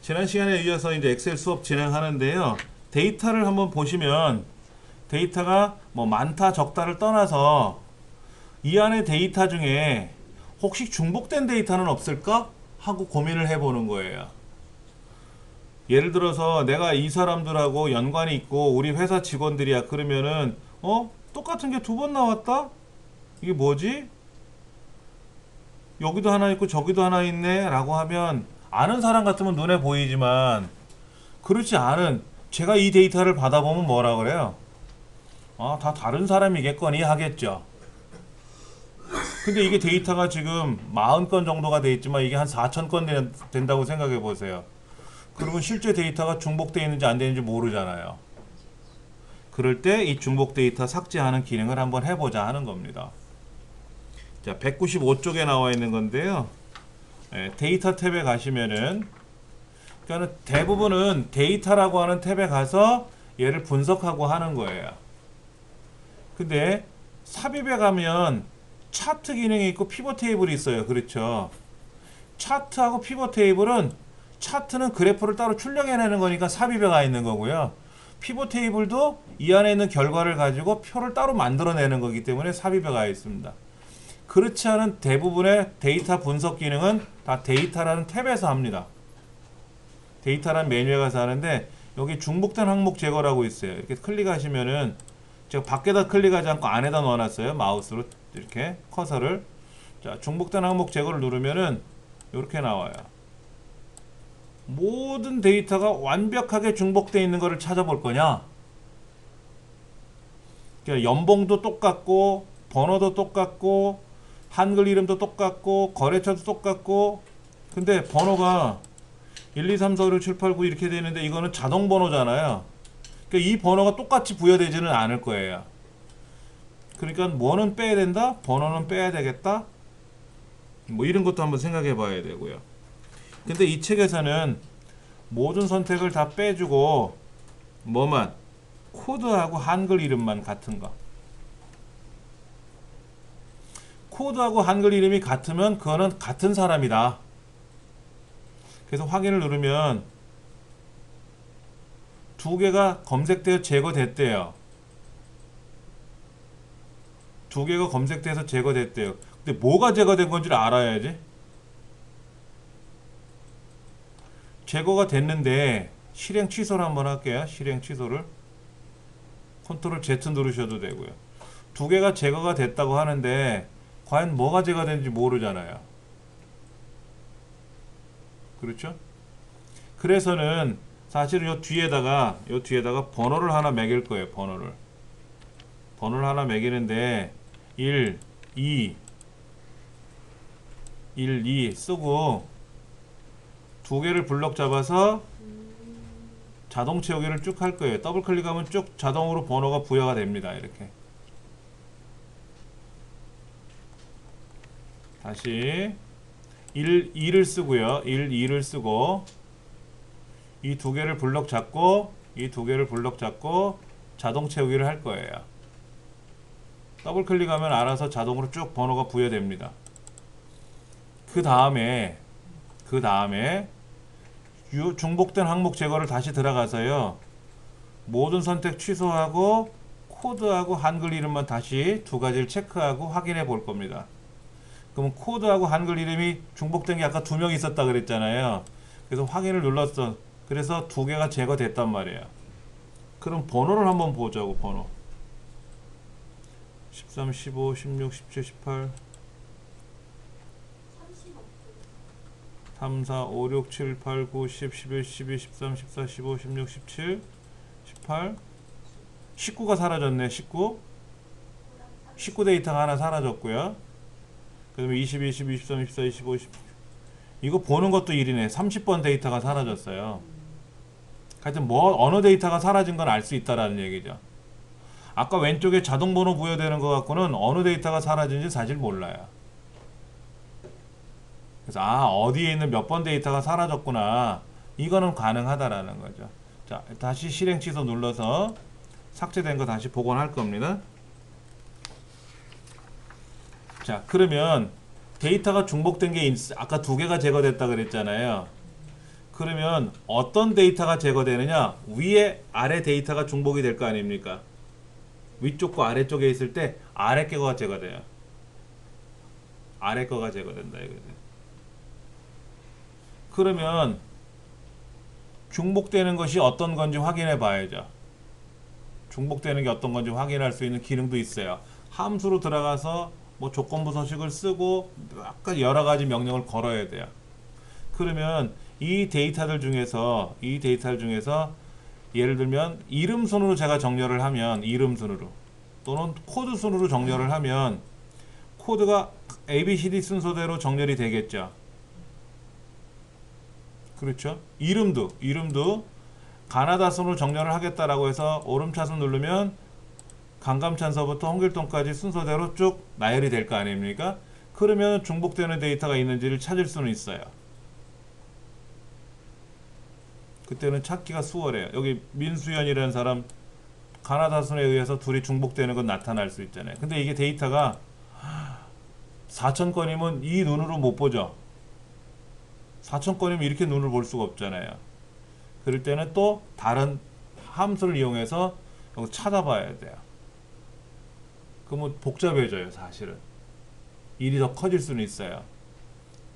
지난 시간에 이어서 이제 엑셀 수업 진행하는데요. 데이터를 한번 보시면 데이터가 뭐 많다 적다를 떠나서 이 안에 데이터 중에 혹시 중복된 데이터는 없을까? 하고 고민을 해보는 거예요. 예를 들어서 내가 이 사람들하고 연관이 있고 우리 회사 직원들이야. 그러면은 똑같은 게 두 번 나왔다? 이게 뭐지? 여기도 하나 있고 저기도 하나 있네 라고 하면 아는 사람 같으면 눈에 보이지만 그렇지 않은 제가 이 데이터를 받아보면 뭐라 그래요? 다 다른 사람이겠거니 하겠죠. 근데 이게 데이터가 지금 40건 정도가 돼 있지만 이게 한 4,000건 된다고 생각해 보세요. 그러면 실제 데이터가 중복되어 있는지 안 되는지 모르잖아요. 그럴 때 이 중복 데이터 삭제하는 기능을 한번 해보자 하는 겁니다. 자, 195쪽에 나와 있는 건데요. 데이터 탭에 가시면은 그러니까 대부분은 데이터라고 하는 탭에 가서 얘를 분석하고 하는 거예요. 근데 삽입에 가면 차트 기능이 있고 피벗 테이블이 있어요. 그렇죠? 차트하고 피벗 테이블은 차트는 그래프를 따로 출력해내는 거니까 삽입에 가 있는 거고요. 피벗 테이블도 이 안에 있는 결과를 가지고 표를 따로 만들어내는 거기 때문에 삽입에 가 있습니다. 그렇지 않은 대부분의 데이터 분석 기능은 다 데이터라는 탭에서 합니다. 데이터라는 메뉴에 가서 하는데 여기 중복된 항목 제거라고 있어요. 이렇게 클릭하시면은 제가 밖에다 클릭하지 않고 안에다 넣어놨어요. 마우스로 이렇게 커서를. 자, 중복된 항목 제거를 누르면은 이렇게 나와요. 모든 데이터가 완벽하게 중복되어 있는 것을 찾아볼 거냐? 그러니까 연봉도 똑같고 번호도 똑같고 한글 이름도 똑같고 거래처도 똑같고 근데 번호가 1, 2, 3, 4, 5, 6, 7, 8, 9 이렇게 되는데 이거는 자동 번호잖아요. 그러니까 이 번호가 똑같이 부여되지는 않을 거예요. 그러니까 뭐는 빼야 된다? 번호는 빼야 되겠다? 뭐 이런 것도 한번 생각해 봐야 되고요. 근데 이 책에서는 모든 선택을 다 빼주고 뭐만 코드하고 한글 이름만 같은 거. 코드하고 한글 이름이 같으면 그거는 같은 사람이다. 그래서 확인을 누르면 두 개가 검색되어 제거됐대요. 두 개가 검색돼서 제거됐대요. 근데 뭐가 제거된 건지를 알아야지. 제거가 됐는데 실행 취소를 한번 할게요. 실행 취소를 컨트롤 Z 누르셔도 되고요. 두 개가 제거가 됐다고 하는데 과연 뭐가 제거된지 모르잖아요. 그렇죠? 그래서는 사실은 요 뒤에다가 번호를 하나 매길 거예요. 번호를 하나 매기는데 1, 2 쓰고 두 개를 블럭 잡아서 자동 채우기를 쭉 할 거예요. 더블 클릭하면 쭉 자동으로 번호가 부여가 됩니다. 이렇게. 다시 2를 쓰고요. 2를 쓰고 이 두 개를 블럭 잡고 자동 채우기를 할 거예요. 더블 클릭하면 알아서 자동으로 쭉 번호가 부여됩니다. 그 다음에 중복된 항목 제거를 다시 들어가서요. 모든 선택 취소하고 코드하고 한글 이름만 다시 두 가지를 체크하고 확인해 볼 겁니다. 그러면 코드하고 한글 이름이 중복된 게 아까 두 명 있었다 그랬잖아요. 그래서 확인을 눌렀어. 그래서 두 개가 제거됐단 말이에요. 그럼 번호를 한번 보자고. 번호 13, 15, 16, 17, 18 3, 4, 5, 6, 7, 8, 9, 10, 11, 12, 13, 14, 15, 16, 17, 18 19가 사라졌네. 19 데이터가 하나 사라졌고요. 그 다음에 20, 22, 23, 24, 25, 26 이거 보는 것도 일이네. 30번 데이터가 사라졌어요. 하여튼 어느 데이터가 사라진 건 알 수 있다라는 얘기죠. 아까 왼쪽에 자동 번호 부여되는 것 갖고는 어느 데이터가 사라진지 사실 몰라요. 그래서 어디에 있는 몇 번 데이터가 사라졌구나. 이거는 가능하다라는 거죠. 자, 다시 실행 취소 눌러서 삭제된 거 다시 복원할 겁니다. 자, 그러면 데이터가 중복된 게 아까 두 개가 제거됐다 그랬잖아요. 그러면 어떤 데이터가 제거되느냐? 위에 아래 데이터가 중복이 될 거 아닙니까? 위쪽과 아래쪽에 있을 때 아래 거가 제거돼요. 아래 거가 제거된다 이거죠. 그러면 중복되는 것이 어떤 건지 확인해 봐야죠. 중복되는 게 어떤 건지 확인할 수 있는 기능도 있어요. 함수로 들어가서 뭐 조건부 서식을 쓰고 약간 여러 가지 명령을 걸어야 돼요. 그러면 이 데이터들 중에서 예를 들면 이름 순으로 제가 정렬을 하면 이름 순으로 또는 코드 순으로 정렬을 하면 코드가 ABCD 순서대로 정렬이 되겠죠. 그렇죠? 이름도 가나다 순으로 정렬을 하겠다라고 해서 오름차순 누르면 강감찬서부터 홍길동까지 순서대로 쭉 나열이 될 거 아닙니까? 그러면 중복되는 데이터가 있는지를 찾을 수는 있어요. 그때는 찾기가 수월해요. 여기 민수연이라는 사람 가나다 순에 의해서 둘이 중복되는 건 나타날 수 있잖아요. 근데 이게 데이터가 4,000건이면 이 눈으로 못 보죠. 4,000건이면 이렇게 눈을 볼 수가 없잖아요. 그럴 때는 또 다른 함수를 이용해서 여기 찾아봐야 돼요. 그러면 복잡해져요, 사실은. 일이 더 커질 수는 있어요.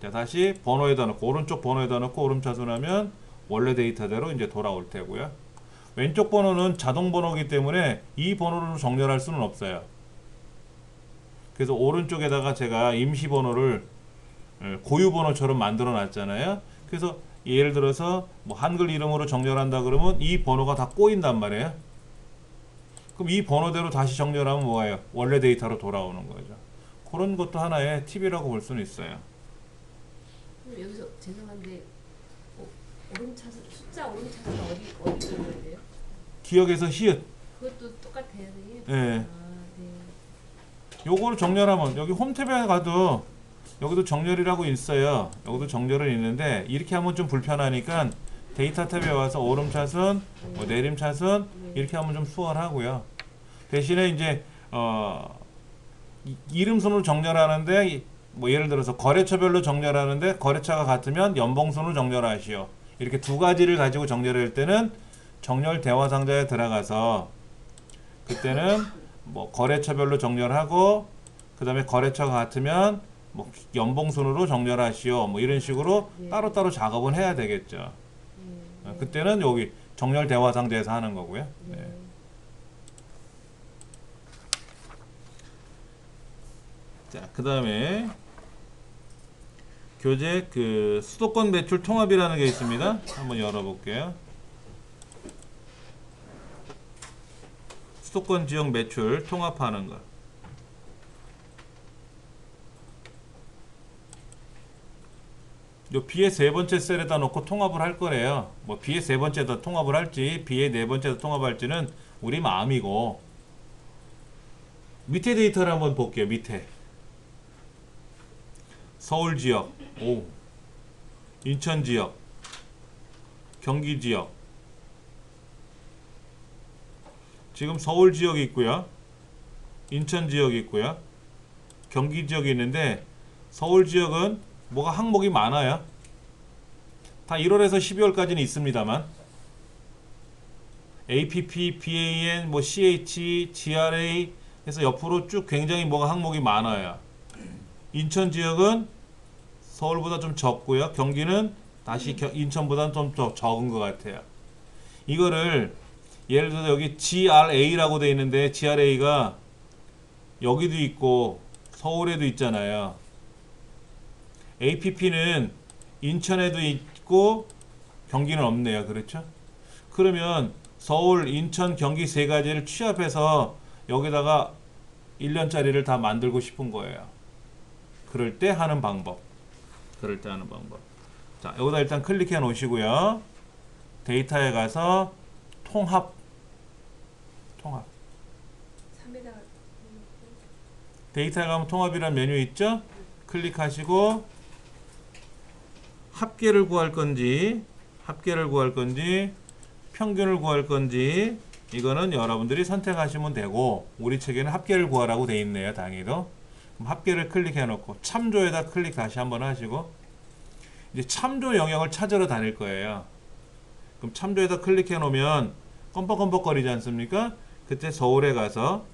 자, 다시 번호에다 넣고, 오른쪽 번호에다 넣고 오름차순하면 원래 데이터대로 이제 돌아올 테고요. 왼쪽 번호는 자동 번호이기 때문에 이 번호로 정렬할 수는 없어요. 그래서 오른쪽에다가 제가 임시 번호를 고유 번호처럼 만들어 놨잖아요. 그래서 예를 들어서 뭐 한글 이름으로 정렬한다 그러면 이 번호가 다 꼬인단 말이에요. 그럼 이 번호대로 다시 정렬하면 뭐예요? 원래 데이터로 돌아오는 거죠. 그런 것도 하나의 팁이라고 볼 수는 있어요. 여기서 죄송한데 오름차순 숫자 오름차순 어디 넣어야 돼요? 기억에서 히읗. 그것도 똑같아요, 선생님? 네. 아, 네. 요거를 정렬하면 여기 홈 탭에 가도 여기도 정렬이라고 있어요. 여기도 정렬은 있는데 이렇게 하면 좀 불편하니까 데이터 탭에 와서 오름차순, 뭐 내림차순 이렇게 하면 좀 수월하고요. 대신에 이제 이름 순으로 정렬하는데 뭐 예를 들어서 거래처별로 정렬하는데 거래처가 같으면 연봉순으로 정렬하시오. 이렇게 두 가지를 가지고 정렬할 때는 정렬 대화 상자에 들어가서 그때는 뭐 거래처별로 정렬하고 그 다음에 거래처가 같으면 뭐 연봉순으로 정렬하시오. 뭐 이런 식으로 따로따로 작업은 해야 되겠죠. 그때는 여기 정렬 대화 상자에서 하는 거고요. 네. 자, 그 다음에 교재 그 수도권 매출 통합이라는 게 있습니다. 한번 열어볼게요. 수도권 지역 매출 통합하는 거. 요 B의 세 번째 셀에다 놓고 통합을 할 거래요. 뭐 B의 세 번째다 통합을 할지 B의 네 번째다 통합할지는 우리 마음이고 밑에 데이터를 한번 볼게요. 밑에 서울 지역, 인천 지역, 경기 지역. 지금 서울 지역이 있고요. 인천 지역이 있고요. 경기 지역이 있는데 서울 지역은 뭐가 항목이 많아요. 다 1월에서 12월까지는 있습니다만 APP, BAN, 뭐 CH, GRA 해서 옆으로 쭉 굉장히 뭐가 항목이 많아요. 인천 지역은 서울보다 좀 적고요. 경기는 다시 인천보다는 좀 더 적은 것 같아요. 이거를 예를 들어서 여기 GRA라고 되어 있는데 GRA가 여기도 있고 서울에도 있잖아요. APP는 인천에도 있고 경기는 없네요. 그렇죠? 그러면 서울, 인천, 경기 세 가지를 취합해서 여기다가 1년짜리를 다 만들고 싶은 거예요. 그럴 때 하는 방법. 자, 여기다 일단 클릭해 놓으시고요. 데이터에 가서 통합. 3에다가 데이터에 가면 통합이라는 메뉴 있죠? 클릭하시고 합계를 구할 건지 평균을 구할 건지 이거는 여러분들이 선택하시면 되고 우리 책에는 합계를 구하라고 돼 있네요. 당연히도. 그럼 합계를 클릭해 놓고 참조에다 클릭 다시 한번 하시고 이제 참조 영역을 찾으러 다닐 거예요. 그럼 참조에다 클릭해 놓으면 껌뻑껌뻑거리지 않습니까? 그때 서울에 가서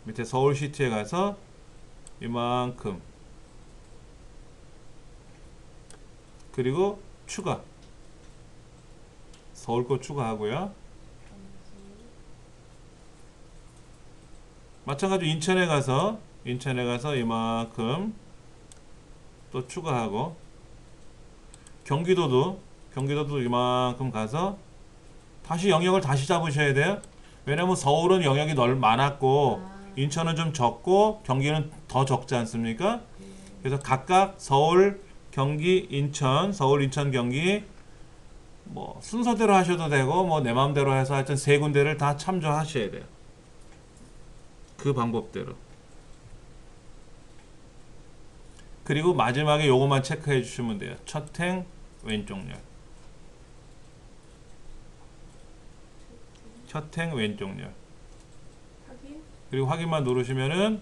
밑에 서울시티에 가서 이만큼 그리고 추가 서울 거 추가하고요. 마찬가지로 인천에 가서 이만큼 또 추가하고 경기도도 이만큼 가서 다시 영역을 다시 잡으셔야 돼요. 왜냐면 서울은 영역이 많았고 인천은 좀 적고 경기는 더 적지 않습니까? 그래서 각각 서울, 경기, 인천, 서울, 인천, 경기 뭐 순서대로 하셔도 되고 뭐 내 마음대로 해서 하여튼 세 군데를 다 참조하셔야 돼요. 그 방법대로. 그리고 마지막에 요것만 체크해 주시면 돼요. 첫 행 왼쪽 열. 첫 행 왼쪽 열. 확인. 그리고 확인만 누르시면은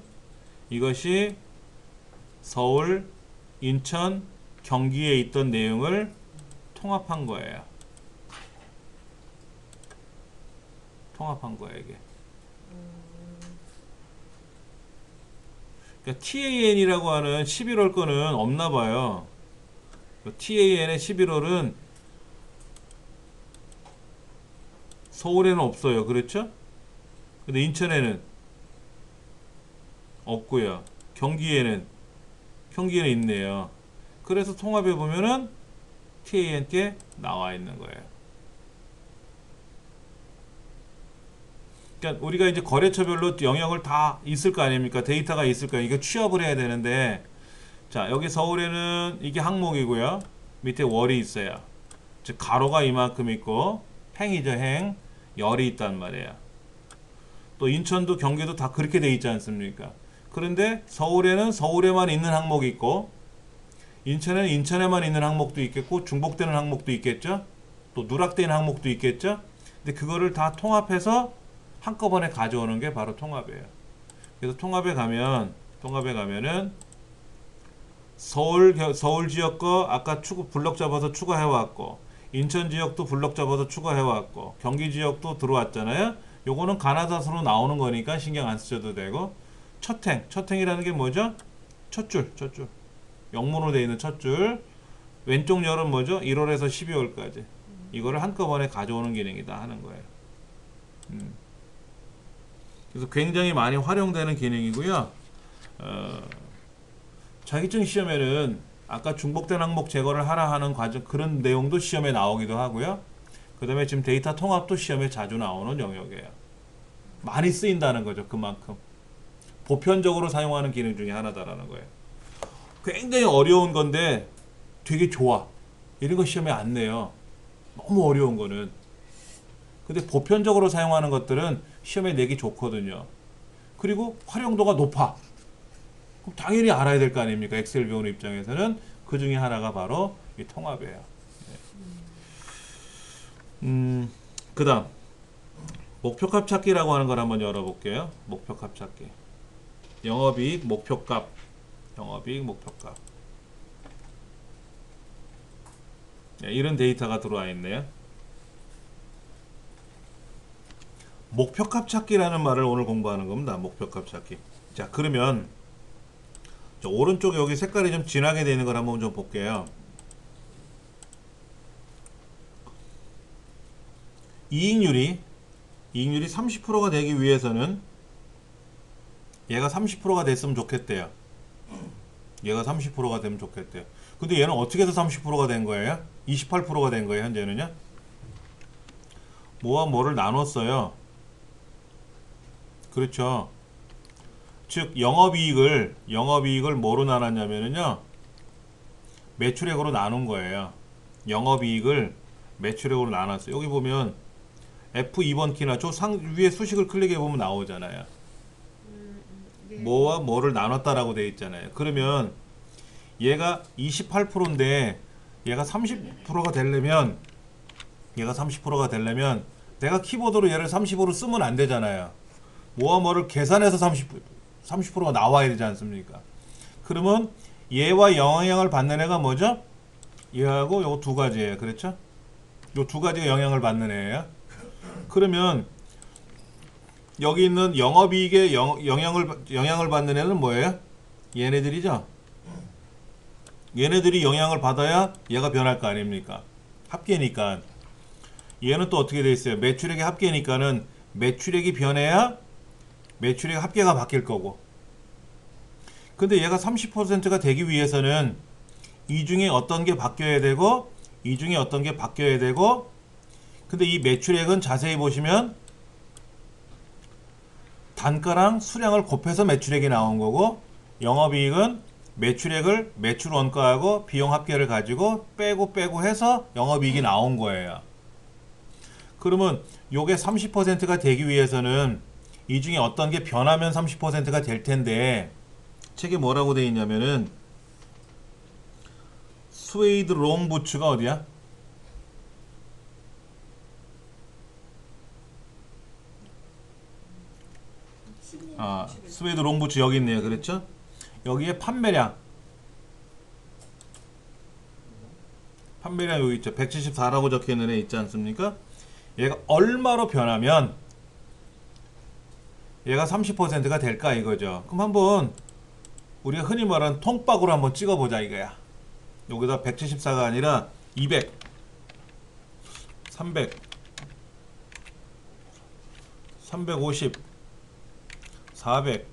이것이 서울, 인천, 경기에 있던 내용을 통합한 거예요. 통합한 거예요, 이게. 그러니까 TAN이라고 하는 11월 거는 없나 봐요. TAN의 11월은 서울에는 없어요. 그렇죠? 근데 인천에는 없고요. 경기에는 있네요. 그래서 통합해 보면은 TAN께 나와 있는 거예요. 그러니까 우리가 이제 거래처별로 영역을 다 있을 거 아닙니까? 데이터가 있을 거예요. 이거 취합을 해야 되는데, 자, 여기 서울에는 이게 항목이고요. 밑에 월이 있어요. 즉 가로가 이만큼 있고 행이죠, 행. 열이 있단 말이에요. 또 인천도 경기도 다 그렇게 돼 있지 않습니까? 그런데 서울에는 서울에만 있는 항목이 있고 인천에는 인천에만 있는 항목도 있겠고 중복되는 항목도 있겠죠. 또 누락되는 항목도 있겠죠. 근데 그거를 다 통합해서 한꺼번에 가져오는 게 바로 통합이에요. 그래서 통합에 가면은 서울 지역 거 아까 블럭 잡아서 추가해 왔고 인천 지역도 블럭 잡아서 추가해 왔고 경기 지역도 들어왔잖아요. 요거는 가나다서로 나오는 거니까 신경 안 쓰셔도 되고 첫행이라는 게 뭐죠? 첫 줄. 영문으로 되어 있는 첫 줄. 왼쪽 열은 뭐죠? 1월에서 12월까지. 이거를 한꺼번에 가져오는 기능이다 하는 거예요. 그래서 굉장히 많이 활용되는 기능이고요. 자격증 시험에는 아까 중복된 항목 제거를 하라 하는 과정 그런 내용도 시험에 나오기도 하고요. 그 다음에 지금 데이터 통합도 시험에 자주 나오는 영역이에요. 많이 쓰인다는 거죠. 그만큼 보편적으로 사용하는 기능 중에 하나다라는 거예요. 굉장히 어려운 건데 되게 좋아. 이런 거 시험에 안 내요. 너무 어려운 거는. 근데 보편적으로 사용하는 것들은 시험에 내기 좋거든요. 그리고 활용도가 높아. 그럼 당연히 알아야 될 거 아닙니까? 엑셀 배우는 입장에서는 그 중에 하나가 바로 이 통합이에요. 그 다음 목표값 찾기라고 하는 걸 한번 열어볼게요. 목표값 찾기. 영업이익 목표값. 이런 데이터가 들어와 있네요. 목표값 찾기라는 말을 오늘 공부하는 겁니다. 목표값 찾기. 자, 그러면 오른쪽에 여기 색깔이 좀 진하게 되는 걸 한번 좀 볼게요. 이익률이 30%가 되기 위해서는 얘가 30%가 됐으면 좋겠대요. 얘가 30%가 되면 좋겠대요. 근데 얘는 어떻게 해서 30%가 된 거예요? 28%가 된 거예요, 현재는요. 뭐와 뭐를 나눴어요. 그렇죠. 즉 영업이익을 뭐로 나눴냐면요, 매출액으로 나눈 거예요. 영업이익을 매출액으로 나눴어요. 여기 보면 F2번 키나 저 위에 수식을 클릭해 보면 나오잖아요. 네. 뭐와 뭐를 나눴다라고 되어 있잖아요. 그러면 얘가 28%인데 얘가 30%가 되려면 내가 키보드로 얘를 30으로 쓰면 안 되잖아요. 뭐와 뭐를 계산해서 30%가 나와야 되지 않습니까? 그러면 얘와 영향을 받는 애가 뭐죠? 얘하고 요 두 가지예요. 그렇죠? 요 두 가지가 영향을 받는 애예요. 그러면 여기 있는 영업이익에 영향을 받는 애는 뭐예요? 얘네들이죠. 얘네들이 영향을 받아야 얘가 변할 거 아닙니까? 합계니까. 얘는 또 어떻게 돼 있어요? 매출액이 합계니까는 매출액이 변해야 매출액 합계가 바뀔 거고. 근데 얘가 30%가 되기 위해서는 이 중에 어떤 게 바뀌어야 되고 이 중에 어떤 게 바뀌어야 되고, 근데 이 매출액은 자세히 보시면 단가랑 수량을 곱해서 매출액이 나온 거고, 영업이익은 매출액을 매출 원가하고 비용 합계를 가지고 빼고 해서 영업이익이 나온 거예요. 그러면 요게 30%가 되기 위해서는 이 중에 어떤 게 변하면 30%가 될 텐데, 책에 뭐라고 돼 있냐면은 스웨이드 롱부츠가 어디야? 스웨이드 롱부츠 여기 있네요. 그렇죠? 여기에 판매량 여기 있죠. 174라고 적혀 있는 애 있지 않습니까? 얘가 얼마로 변하면 얘가 30%가 될까 이거죠. 그럼 한번 우리가 흔히 말하는 통박으로 한번 찍어보자 이거야. 여기다 174가 아니라 200, 300, 350, 400,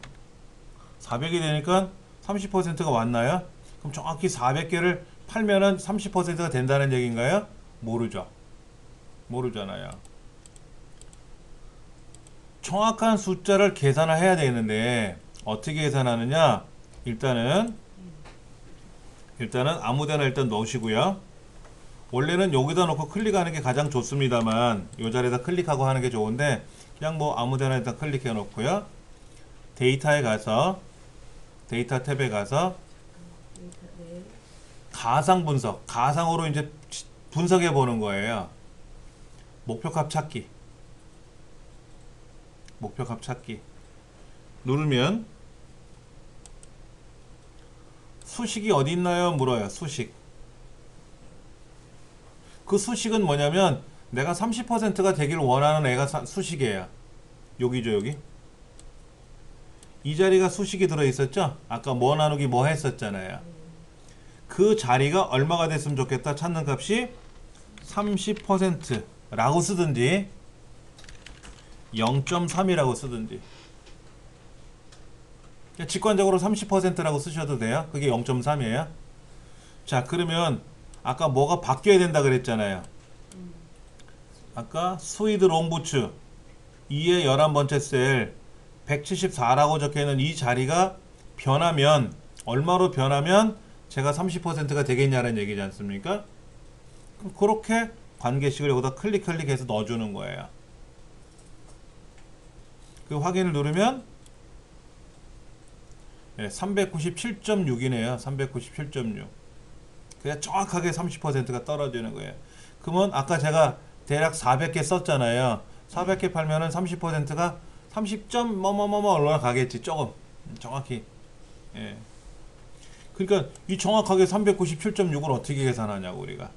400이 되니까 30%가 왔나요? 그럼 정확히 400개를 팔면은 30%가 된다는 얘기인가요? 모르죠. 모르잖아요. 정확한 숫자를 계산을 해야 되는데 어떻게 계산하느냐? 일단은 아무데나 일단 넣으시고요. 원래는 여기다 놓고 클릭하는 게 가장 좋습니다만 이 자리에다 클릭하고 하는 게 좋은데 그냥 뭐 아무데나 일단 클릭해 놓고요. 데이터에 가서 데이터 탭에 가서 네. 가상 분석, 가상으로 이제 분석해 보는 거예요. 목표값 찾기 누르면 수식이 어디 있나요? 물어요. 수식. 그 수식은 뭐냐면 내가 30%가 되길 원하는 애가 수식이에요. 여기죠, 여기. 이 자리가 수식이 들어있었죠? 아까 뭐 나누기 뭐 했었잖아요. 그 자리가 얼마가 됐으면 좋겠다 찾는 값이 30%라고 쓰든지 0.3이라고 쓰든지, 직관적으로 30%라고 쓰셔도 돼요. 그게 0.3이에요. 자, 그러면 아까 뭐가 바뀌어야 된다 그랬잖아요. 아까 스위드 롱부츠 2의 11번째 셀 174라고 적혀있는 이 자리가 변하면 얼마로 변하면 제가 30%가 되겠냐는 얘기지 않습니까? 그럼 그렇게 관계식을 여기다 클릭해서 넣어주는 거예요. 그 확인을 누르면 397.6이네요. 397.6. 그냥 정확하게 30%가 떨어지는 거예요. 그러면 아까 제가 대략 400개 썼잖아요. 400개 팔면은 30%가 30점 뭐뭐뭐뭐 올라가겠지. 조금 정확히. 예. 그러니까 이 정확하게 397.6을 어떻게 계산하냐고 우리가.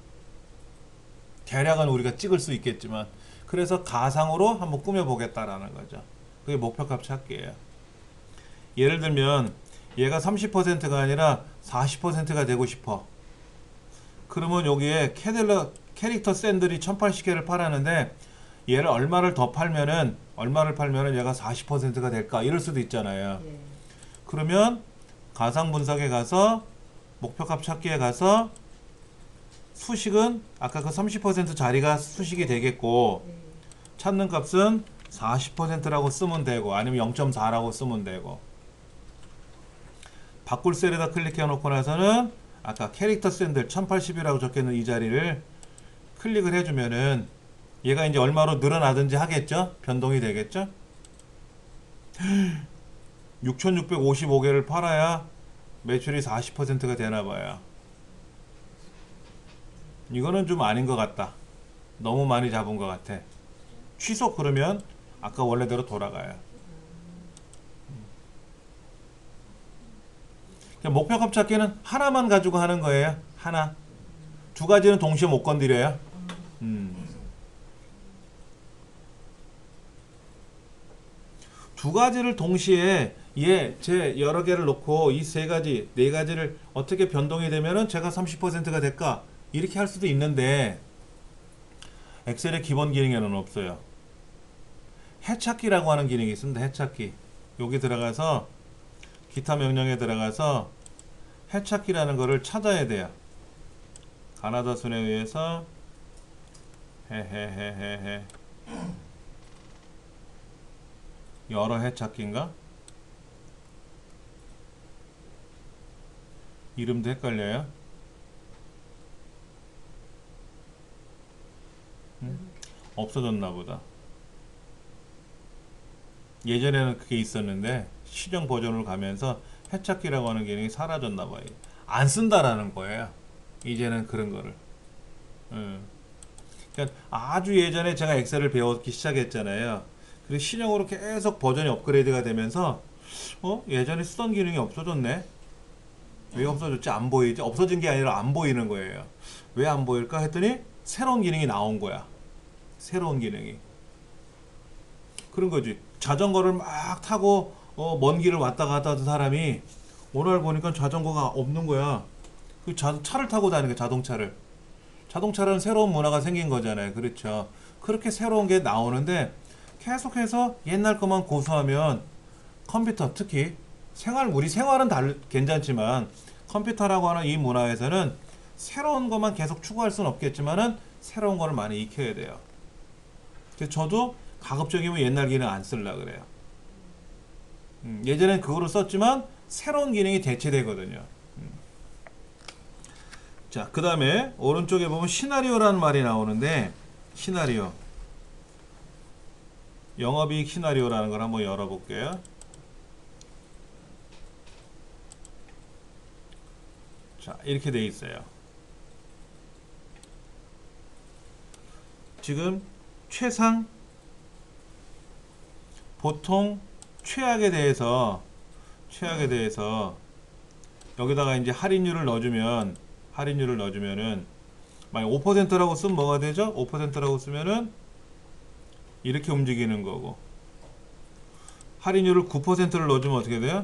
대략은 우리가 찍을 수 있겠지만, 그래서 가상으로 한번 꾸며보겠다라는 거죠. 그게 목표값 찾기예요. 예를 들면 얘가 30%가 아니라 40%가 되고 싶어. 그러면 여기에 캐릭터 샌들이 1080개를 팔았는데 얘를 얼마를 팔면은 얘가 40%가 될까? 이럴 수도 있잖아요. 네. 그러면 가상 분석에 가서 목표값 찾기에 가서 수식은 아까 그 30% 자리가 수식이 되겠고, 네. 찾는 값은 40%라고 쓰면 되고 아니면 0.4라고 쓰면 되고, 바꿀 셀에다 클릭해 놓고 나서는 아까 캐릭터 샌들 1080이라고 적혀있는 이 자리를 클릭을 해주면은 얘가 이제 얼마로 늘어나든지 하겠죠? 변동이 되겠죠? 6655개를 팔아야 매출이 40%가 되나봐요. 이거는 좀 아닌 것 같다. 너무 많이 잡은 것 같아. 취소. 그러면 아까 원래대로 돌아가요. 목표값 찾기는 하나만 가지고 하는 거예요. 하나. 두 가지는 동시에 못 건드려요. 두 가지를 동시에 제 여러 개를 놓고 이 세 가지, 네 가지를 어떻게 변동이 되면은 제가 30%가 될까? 이렇게 할 수도 있는데 엑셀의 기본 기능에는 없어요. 해찾기라고 하는 기능이 있습니다. 해찾기. 여기 들어가서 기타 명령에 들어가서 해찾기라는 거를 찾아야 돼요. 가나다 순에 의해서 해해해해해 여러 해찾기인가? 이름도 헷갈려요. 없어졌나 보다. 예전에는 그게 있었는데 시정 버전으로 가면서 해찾기라고 하는 기능이 사라졌나 봐요. 안 쓴다라는 거예요. 이제는 그런 거를. 그러니까 아주 예전에 제가 엑셀을 배우기 시작했잖아요. 그리고 신형으로 계속 버전이 업그레이드가 되면서 예전에 쓰던 기능이 없어졌네. 왜 없어졌지? 안 보이지? 없어진 게 아니라 안 보이는 거예요. 왜 안 보일까 했더니 새로운 기능이 나온 거야. 새로운 기능이. 그런 거지. 자전거를 막 타고 먼 길을 왔다 갔다 하던 사람이 오늘 보니까 자전거가 없는 거야. 그 차를 타고 다니는 거야, 자동차를. 자동차라는 새로운 문화가 생긴 거잖아요. 그렇죠. 그렇게 새로운 게 나오는데 계속해서 옛날 것만 고수하면 컴퓨터, 특히 우리 생활은 괜찮지만 컴퓨터라고 하는 이 문화에서는 새로운 것만 계속 추구할 수는 없겠지만은 새로운 거를 많이 익혀야 돼요. 그래서 저도 가급적이면 옛날 기능 안 쓰려고 그래요. 예전엔 그거로 썼지만 새로운 기능이 대체되거든요. 자, 그 다음에 오른쪽에 보면 시나리오라는 말이 나오는데 시나리오, 영업이익 시나리오라는 걸 한번 열어볼게요. 자, 이렇게 돼 있어요. 지금 최상, 보통, 최악에 대해서 여기다가 이제 할인율을 넣어주면은 만약 5%라고 쓰면 뭐가 되죠? 5%라고 쓰면은 이렇게 움직이는 거고, 할인율을 9%를 넣어주면 어떻게 돼요?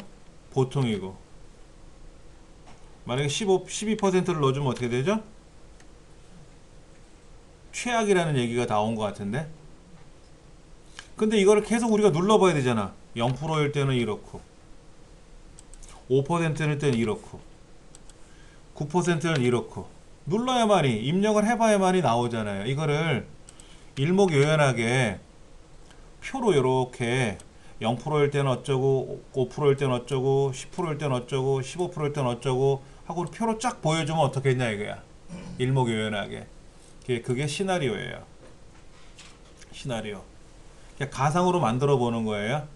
보통이고, 만약에 12%를 넣어주면 어떻게 되죠? 최악이라는 얘기가 나온 것 같은데. 근데 이거를 계속 우리가 눌러봐야 되잖아. 0%일 때는 이렇고, 5%일 때는 이렇고, 9%는 이렇고, 눌러야만이, 입력을 해봐야만이 나오잖아요. 이거를 일목요연하게 표로 이렇게 0%일 때는 어쩌고, 5%일 때는 어쩌고, 10%일 때는 어쩌고, 15%일 때는 어쩌고 하고 표로 쫙 보여주면 어떻겠냐 이거야. 일목요연하게. 그게 시나리오예요. 시나리오. 그냥 가상으로 만들어 보는 거예요.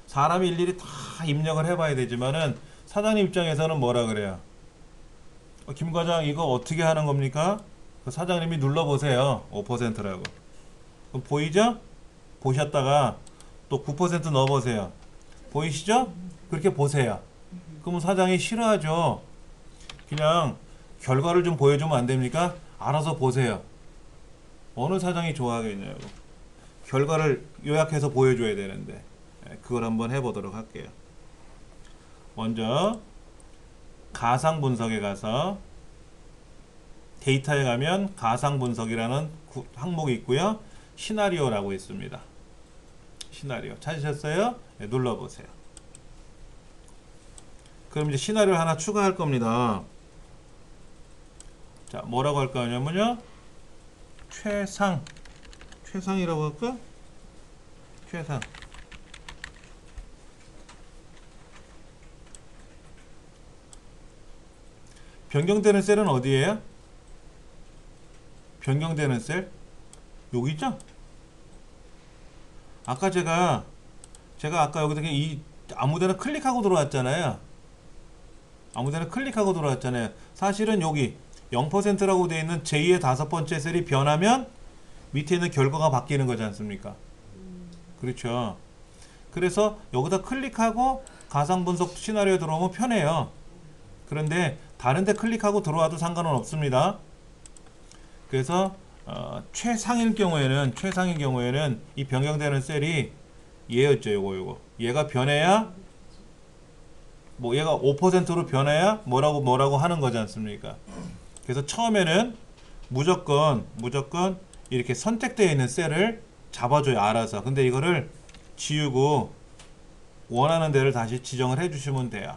사람이 일일이 다 입력을 해봐야 되지만은 사장님 입장에서는 뭐라 그래요? 김 과장 이거 어떻게 하는 겁니까? 그 사장님이 눌러보세요. 5%라고. 그럼 보이죠? 보셨다가 또 9% 넣어보세요. 보이시죠? 그렇게 보세요. 그러면 사장이 싫어하죠. 그냥 결과를 좀 보여주면 안 됩니까? 알아서 보세요. 어느 사장이 좋아하겠냐고. 결과를 요약해서 보여줘야 되는데 그걸 한번 해보도록 할게요. 먼저 가상 분석에 가서 데이터에 가면 가상 분석이라는 항목이 있고요. 시나리오라고 있습니다. 시나리오 찾으셨어요? 네, 눌러보세요. 그럼 이제 시나리오 하나 추가할 겁니다. 자, 뭐라고 할까 하냐면요. 최상이라고 할까? 최상. 변경되는 셀은 어디예요? 변경되는 셀? 여기 있죠? 아까 제가 아까 여기다 아무데나 클릭하고 들어왔잖아요. 아무데나 클릭하고 들어왔잖아요. 사실은 여기 0%라고 되어 있는 제2의 5번째 셀이 변하면 밑에 있는 결과가 바뀌는 거지 않습니까? 그렇죠. 그래서 여기다 클릭하고 가상분석 시나리오에 들어오면 편해요. 그런데 다른 데 클릭하고 들어와도 상관은 없습니다. 그래서 최상일 경우에는 이 변경되는 셀이 얘였죠. 요거 얘가 변해야 뭐 얘가 5%로 변해야 뭐라고 하는 거지 않습니까? 그래서 처음에는 무조건 이렇게 선택되어 있는 셀을 잡아줘요. 알아서. 근데 이거를 지우고 원하는 데를 다시 지정을 해주시면 돼요.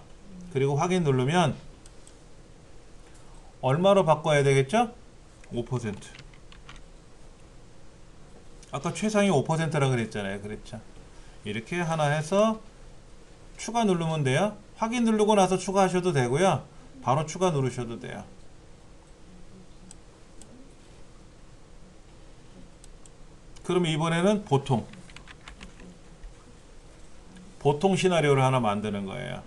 그리고 확인 누르면 얼마로 바꿔야 되겠죠? 5%. 아까 최상위 5%라 그랬잖아요. 그랬죠? 이렇게 하나 해서 추가 누르면 돼요. 확인 누르고 나서 추가하셔도 되고요. 바로 추가 누르셔도 돼요. 그럼 이번에는 보통 시나리오를 하나 만드는 거예요.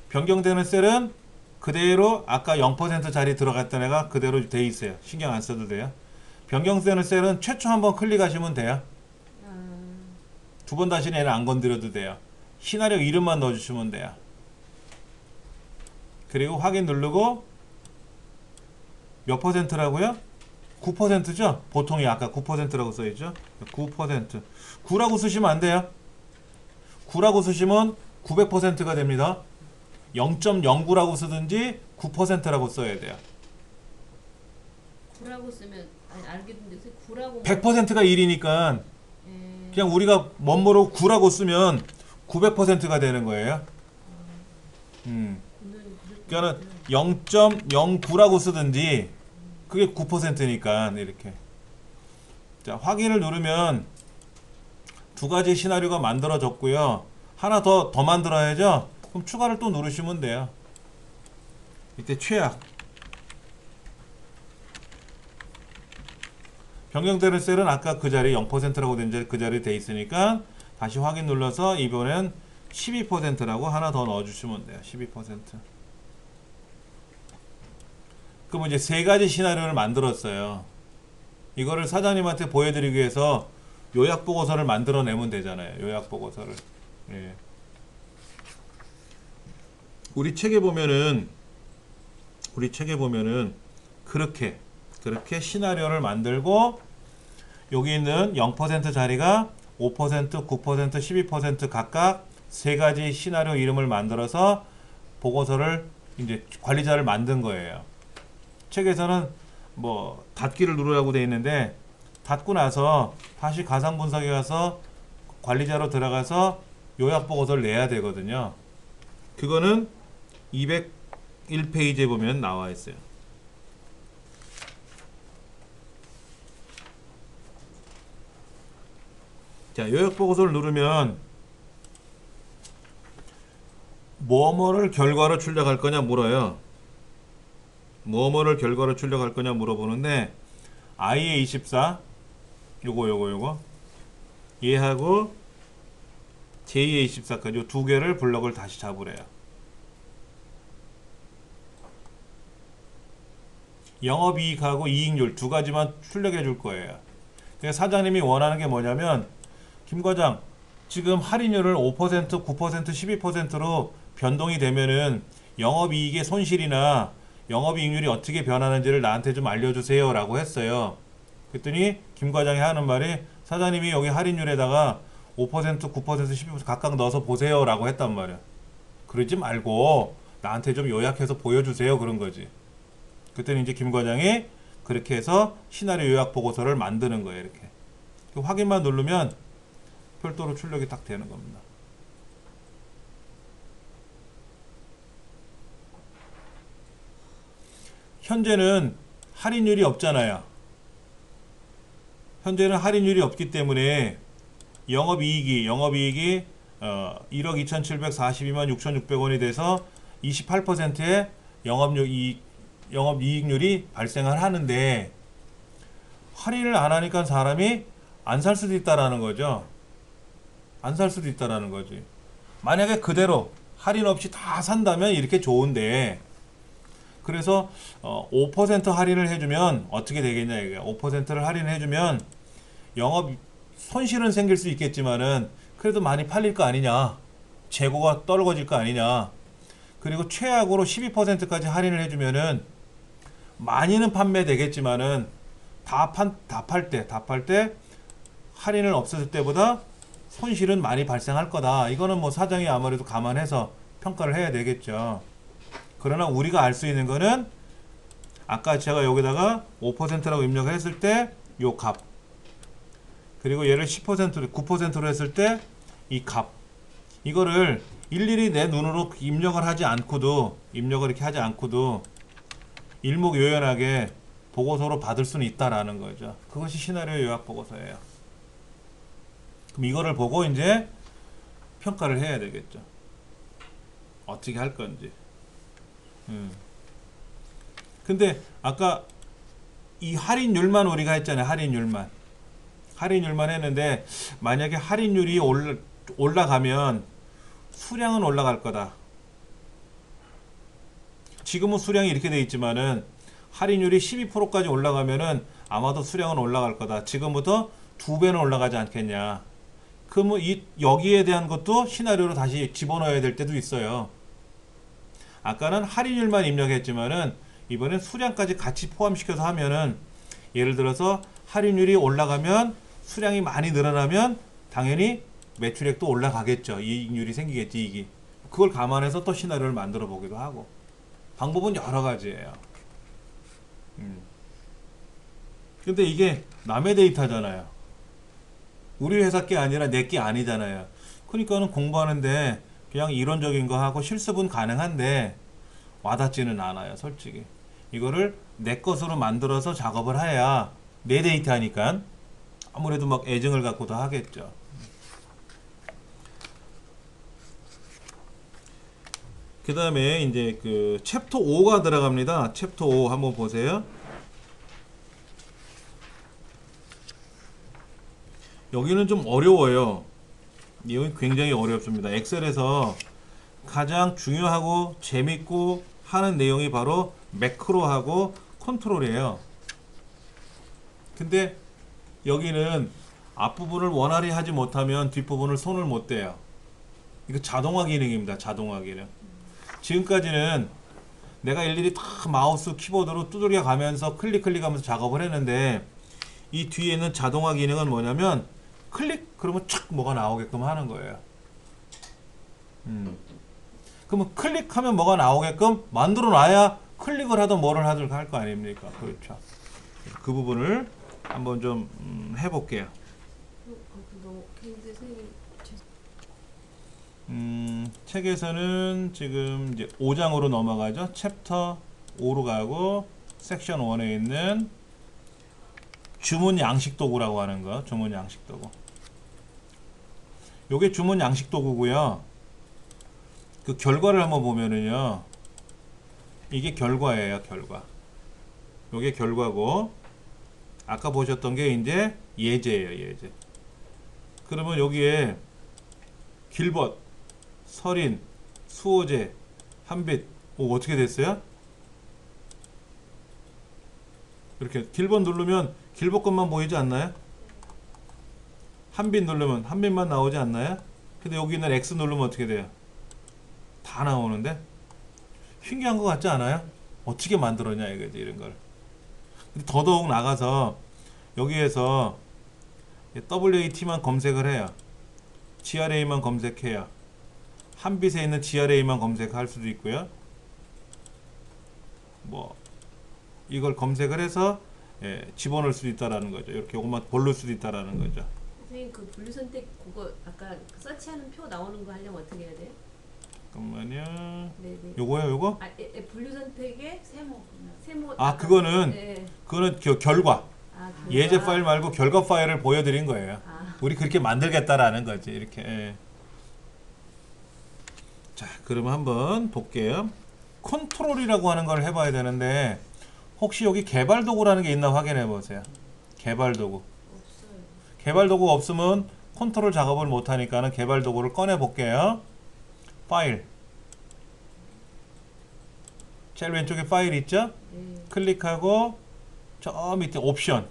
변경되는 셀은 그대로 아까 0% 자리 들어갔던 애가 그대로 돼 있어요. 신경 안 써도 돼요. 변경되는 셀은 최초 한번 클릭하시면 돼요. 두 번 다시 얘는 안 건드려도 돼요. 시나리오 이름만 넣어주시면 돼요. 그리고 확인 누르고 몇 퍼센트라고요? 9%죠? 보통이 아까 9%라고 써있죠? 9%. 9라고 쓰시면 안 돼요. 9라고 쓰시면 900%가 됩니다. 0.09라고 쓰든지 9%라고 써야 돼요. 9라고 쓰면 아니 알겠는데 9라고 100%가 1이니까 그냥 우리가 뭐뭐로 9라고 쓰면 900%가 되는 거예요. 그러니까 0.09라고 쓰든지 그게 9%니까 이렇게. 자, 확인을 누르면 두 가지 시나리오가 만들어졌고요. 하나 더 만들어야죠. 그럼 추가를 또 누르시면 돼요. 이때 최악. 변경되는 셀은 아까 그 자리 0%라고 된 자리 그 자리에 돼 있으니까 다시 확인 눌러서 이번엔 12%라고 하나 더 넣어주시면 돼요. 12%. 그럼 이제 세 가지 시나리오를 만들었어요. 이거를 사장님한테 보여드리기 위해서 요약 보고서를 만들어내면 되잖아요. 요약 보고서를. 예. 우리 책에 보면은 그렇게 시나리오를 만들고 여기 있는 0% 자리가 5%, 9%, 12% 각각 세 가지 시나리오 이름을 만들어서 보고서를 이제 관리자를 만든 거예요. 책에서는 뭐 닫기를 누르라고 되어 있는데 닫고 나서 다시 가상 분석에 가서 관리자로 들어가서 요약 보고서를 내야 되거든요. 그거는 201페이지에 보면 나와 있어요. 자, 요약 보고서를 누르면 뭐뭐를 결과로 출력할 거냐 물어요. 뭐뭐를 결과로 출력할 거냐 물어보는데 IA24 요거 얘하고 JA24까지 요 두 개를 블럭을 다시 잡으래요. 영업이익하고 이익률 두 가지만 출력해 줄 거예요. 그래서 사장님이 원하는 게 뭐냐면 김 과장 지금 할인율을 5%, 9%, 12%로 변동이 되면은 영업이익의 손실이나 영업이익률이 어떻게 변하는지를 나한테 좀 알려주세요 라고 했어요. 그랬더니 김 과장이 하는 말이 사장님이 여기 할인율에다가 5%, 9%, 12% 각각 넣어서 보세요 라고 했단 말이야. 그러지 말고 나한테 좀 요약해서 보여주세요 그런 거지. 그랬더니 이제 김 과장이 그렇게 해서 시나리오 요약 보고서를 만드는 거예요. 이렇게 확인만 누르면 별도로 출력이 딱 되는 겁니다. 현재는 할인율이 없잖아요. 현재는 할인율이 없기 때문에 영업이익이 1억 2,742만 6,600원이 돼서 28%의 영업이익률이 발생을 하는데 할인을 안 하니까 사람이 안 살 수도 있다라는 거죠. 안 살 수도 있다라는 거지. 만약에 그대로 할인 없이 다 산다면 이렇게 좋은데 그래서 5% 할인을 해주면 어떻게 되겠냐 이게 5%를 할인을 해주면 영업 손실은 생길 수 있겠지만은 그래도 많이 팔릴 거 아니냐, 재고가 떨어질 거 아니냐. 그리고 최악으로 12%까지 할인을 해주면은 많이는 판매되겠지만은 답할 때 할인을 없었을 때보다 손실은 많이 발생할 거다. 이거는 뭐 사장이 아무래도 감안해서 평가를 해야 되겠죠. 그러나 우리가 알 수 있는 거는 아까 제가 여기다가 5%라고 입력을 했을 때 요 값, 그리고 얘를 10%로 9%로 했을 때 이 값, 이거를 일일이 내 눈으로 입력을 이렇게 하지 않고도 일목요연하게 보고서로 받을 수는 있다라는 거죠. 그것이 시나리오 요약 보고서예요. 그럼 이거를 보고 이제 평가를 해야 되겠죠. 어떻게 할 건지. 근데 아까 이 할인율만 우리가 했잖아요. 할인율만 했는데 만약에 할인율이 올라가면 수량은 올라갈 거다. 지금은 수량이 이렇게 돼 있지만은 할인율이 12%까지 올라가면은 아마도 수량은 올라갈 거다. 지금부터 2배는 올라가지 않겠냐. 그러면 여기에 대한 것도 시나리오로 다시 집어넣어야 될 때도 있어요. 아까는 할인율만 입력했지만은 이번엔 수량까지 같이 포함시켜서 하면은, 예를 들어서 할인율이 올라가면 수량이 많이 늘어나면 당연히 매출액도 올라가겠죠. 이익률이 생기겠지. 이익이. 그걸 감안해서 또 시나리오를 만들어 보기도 하고. 방법은 여러 가지예요. 근데 이게 남의 데이터잖아요. 우리 회사 게 아니라 내 게 아니잖아요. 그러니까는 공부하는데 그냥 이론적인 거 하고 실습은 가능한데 와닿지는 않아요, 솔직히. 이거를 내 것으로 만들어서 작업을 해야 내 데이터니까 아무래도 막 애정을 갖고도 하겠죠. 그 다음에 이제 그 챕터 5가 들어갑니다. 챕터 5 한번 보세요. 여기는 좀 어려워요. 이건 굉장히 어렵습니다. 엑셀에서 가장 중요하고 재밌고 하는 내용이 바로 매크로하고 컨트롤이에요. 근데 여기는 앞부분을 원활히 하지 못하면 뒷부분을 손을 못 대요. 이거 자동화 기능입니다. 자동화 기능. 지금까지는 내가 일일이 다 마우스 키보드로 두드려 가면서 클릭하면서 작업을 했는데, 이 뒤에 있는 자동화 기능은 뭐냐면 클릭 그러면 착 뭐가 나오게끔 하는 거예요. 그러면 클릭하면 뭐가 나오게끔 만들어 놔야 클릭을 하든 뭐를 하든 할 거 아닙니까? 그렇죠. 그 부분을 한번 좀 해볼게요. 책에서는 지금 이제 5장으로 넘어가죠. 챕터 5로 가고 섹션 1에 있는 주문 양식 도구라고 하는 거. 주문 양식 도구. 요게 주문 양식 도구고요. 그 결과를 한번 보면은요. 이게 결과예요, 결과. 요게 결과고, 아까 보셨던 게 이제 예제예요, 예제. 그러면 여기에 길벗, 설인, 수호제, 한빛, 어떻게 됐어요? 이렇게 길벗 누르면 길벗 것만 보이지 않나요? 한빛 누르면 한빛만 나오지 않나요? 근데 여기 있는 X 누르면 어떻게 돼요? 다 나오는데? 신기한 것 같지 않아요? 어떻게 만들었냐 이거지, 이런 걸. 근데 더더욱 나가서 여기에서 WAT만 검색을 해요. GRA만 검색해요. 한빛에 있는 GRA만 검색할 수도 있고요. 뭐 이걸 검색을 해서 집어넣을 수도 있다라는 거죠. 이렇게 요것만 고를 수도 있다라는 거죠. 선생님, 그 분류 선택 그거 아까 서치하는 표 나오는 거 하려면 어떻게 해야 돼요? 잠깐만요. 네네. 요거요, 요거? 분류 선택에 세모. 그거는 그거는 결과. 예제 파일 말고 결과 파일을 보여드린 거예요. 우리 그렇게 만들겠다라는 거지, 이렇게. 자, 그러면 한번 볼게요. 컨트롤이라고 하는 걸 해봐야 되는데, 혹시 여기 개발 도구라는 게 있나 확인해 보세요. 개발 도구. 없어요. 개발 도구가 없으면 컨트롤 작업을 못 하니까는 개발 도구를 꺼내 볼게요. 파일. 제일 왼쪽에 파일 있죠? 네. 클릭하고 저 밑에 옵션.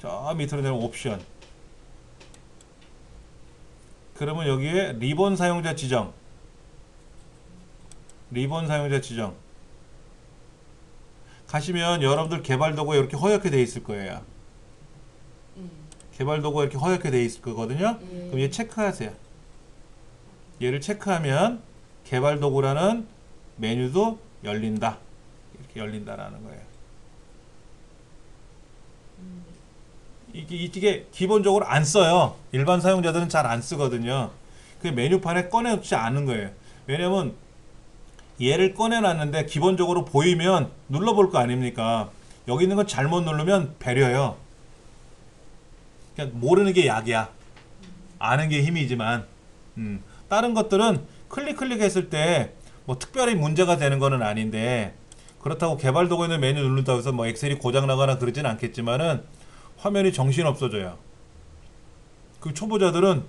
저 밑으로 내면 옵션. 그러면 여기에 리본 사용자 지정. 리본 사용자 지정. 가시면 여러분들 개발 도구에 이렇게 허옇게 돼 있을 거예요. 예. 개발 도구가 이렇게 허옇게 돼 있을 거거든요. 예. 그럼 얘 체크하세요. 얘를 체크하면 개발 도구라는 메뉴도 열린다. 이렇게 열린다라는 거예요. 이게 기본적으로 안 써요. 일반 사용자들은 잘 안 쓰거든요. 그 메뉴판에 꺼내놓지 않은 거예요. 왜냐면 얘를 꺼내놨는데 기본적으로 보이면 눌러볼 거 아닙니까? 여기 있는 건 잘못 누르면 배려요. 그냥 모르는 게 약이야. 아는 게 힘이지만 다른 것들은 클릭했을 때 뭐 특별히 문제가 되는 거는 아닌데 그렇다고 개발 도구에 있는 메뉴 누른다고 해서 뭐 엑셀이 고장 나거나 그러진 않겠지만은 화면이 정신 없어져요. 그 초보자들은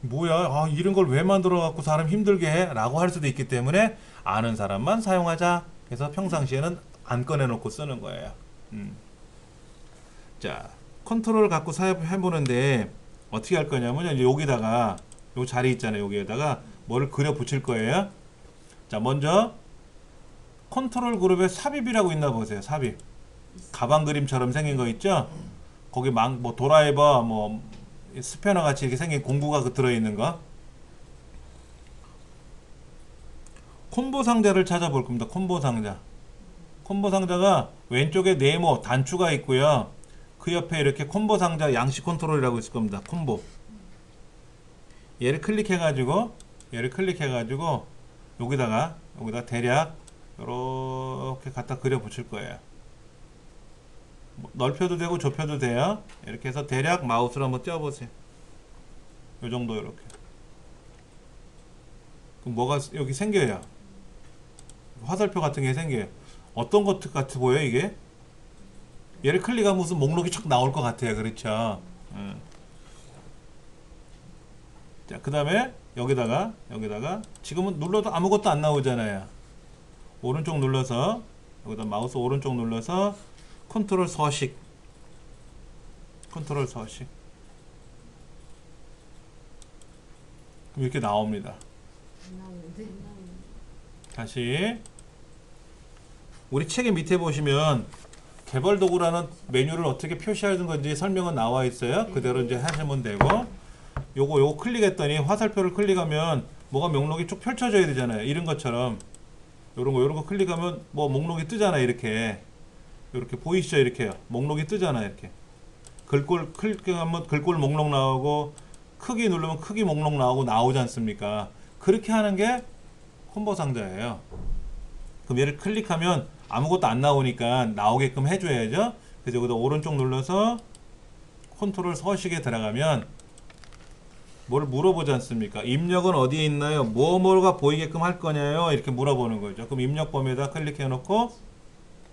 뭐야, 아, 이런 걸 왜 만들어 갖고 사람 힘들게 해? 라고 할 수도 있기 때문에 아는 사람만 사용하자. 그래서 평상시에는 안 꺼내놓고 쓰는 거예요. 자, 컨트롤 갖고 사용해보는데 어떻게 할 거냐면 이제 여기다가 요 자리 있잖아요. 여기에다가 뭐를 그려 붙일 거예요. 자, 먼저 컨트롤 그룹에 삽입이라고 있나 보세요. 삽입. 가방 그림처럼 생긴 거 있죠? 거기 뭐 드라이버, 뭐 스패너 같이 이렇게 생긴 공구가 들어있는 거. 콤보 상자를 찾아볼 겁니다. 콤보 상자. 콤보 상자가 왼쪽에 네모 단추가 있고요. 그 옆에 이렇게 콤보 상자 양식 컨트롤이라고 있을 겁니다. 콤보. 얘를 클릭해가지고 여기다가 대략 이렇게 갖다 그려 붙일 거예요. 넓혀도 되고 좁혀도 돼요. 이렇게 해서 대략 마우스로 한번 띄워보세요. 요 정도 이렇게. 그럼 뭐가 여기 생겨요. 화살표 같은 게 생겨요. 어떤 것 같아 보여요 이게? 얘를 클릭하면 무슨 목록이 쫙 나올 것 같아요. 그렇죠? 자, 그 다음에 여기다가 지금은 눌러도 아무것도 안 나오잖아요. 오른쪽 눌러서 여기다 마우스 오른쪽 눌러서 컨트롤 서식 그럼 이렇게 나옵니다. 안 나오는데. 다시 우리 책의 밑에 보시면 개발 도구라는 메뉴를 어떻게 표시하는 건지 설명은 나와 있어요. 그대로 이제 하시면 되고 요거 클릭했더니 화살표를 클릭하면 뭐가 목록이 쭉 펼쳐져야 되잖아요. 이런 것처럼 요런 거 클릭하면 뭐 목록이 뜨잖아요. 이렇게 보이시죠? 이렇게요. 목록이 뜨잖아요. 이렇게 글꼴 클릭하면 글꼴 목록 나오고 크기 누르면 크기 목록 나오지 않습니까? 그렇게 하는 게 콤보 상자예요. 그럼 얘를 클릭하면 아무것도 안 나오니까 나오게끔 해줘야죠. 그래서 여기다 오른쪽 눌러서 컨트롤 서식에 들어가면 뭘 물어보지 않습니까? 입력은 어디에 있나요? 뭐가 보이게끔 할 거냐요? 이렇게 물어보는 거죠. 그럼 입력 범위에다 클릭해 놓고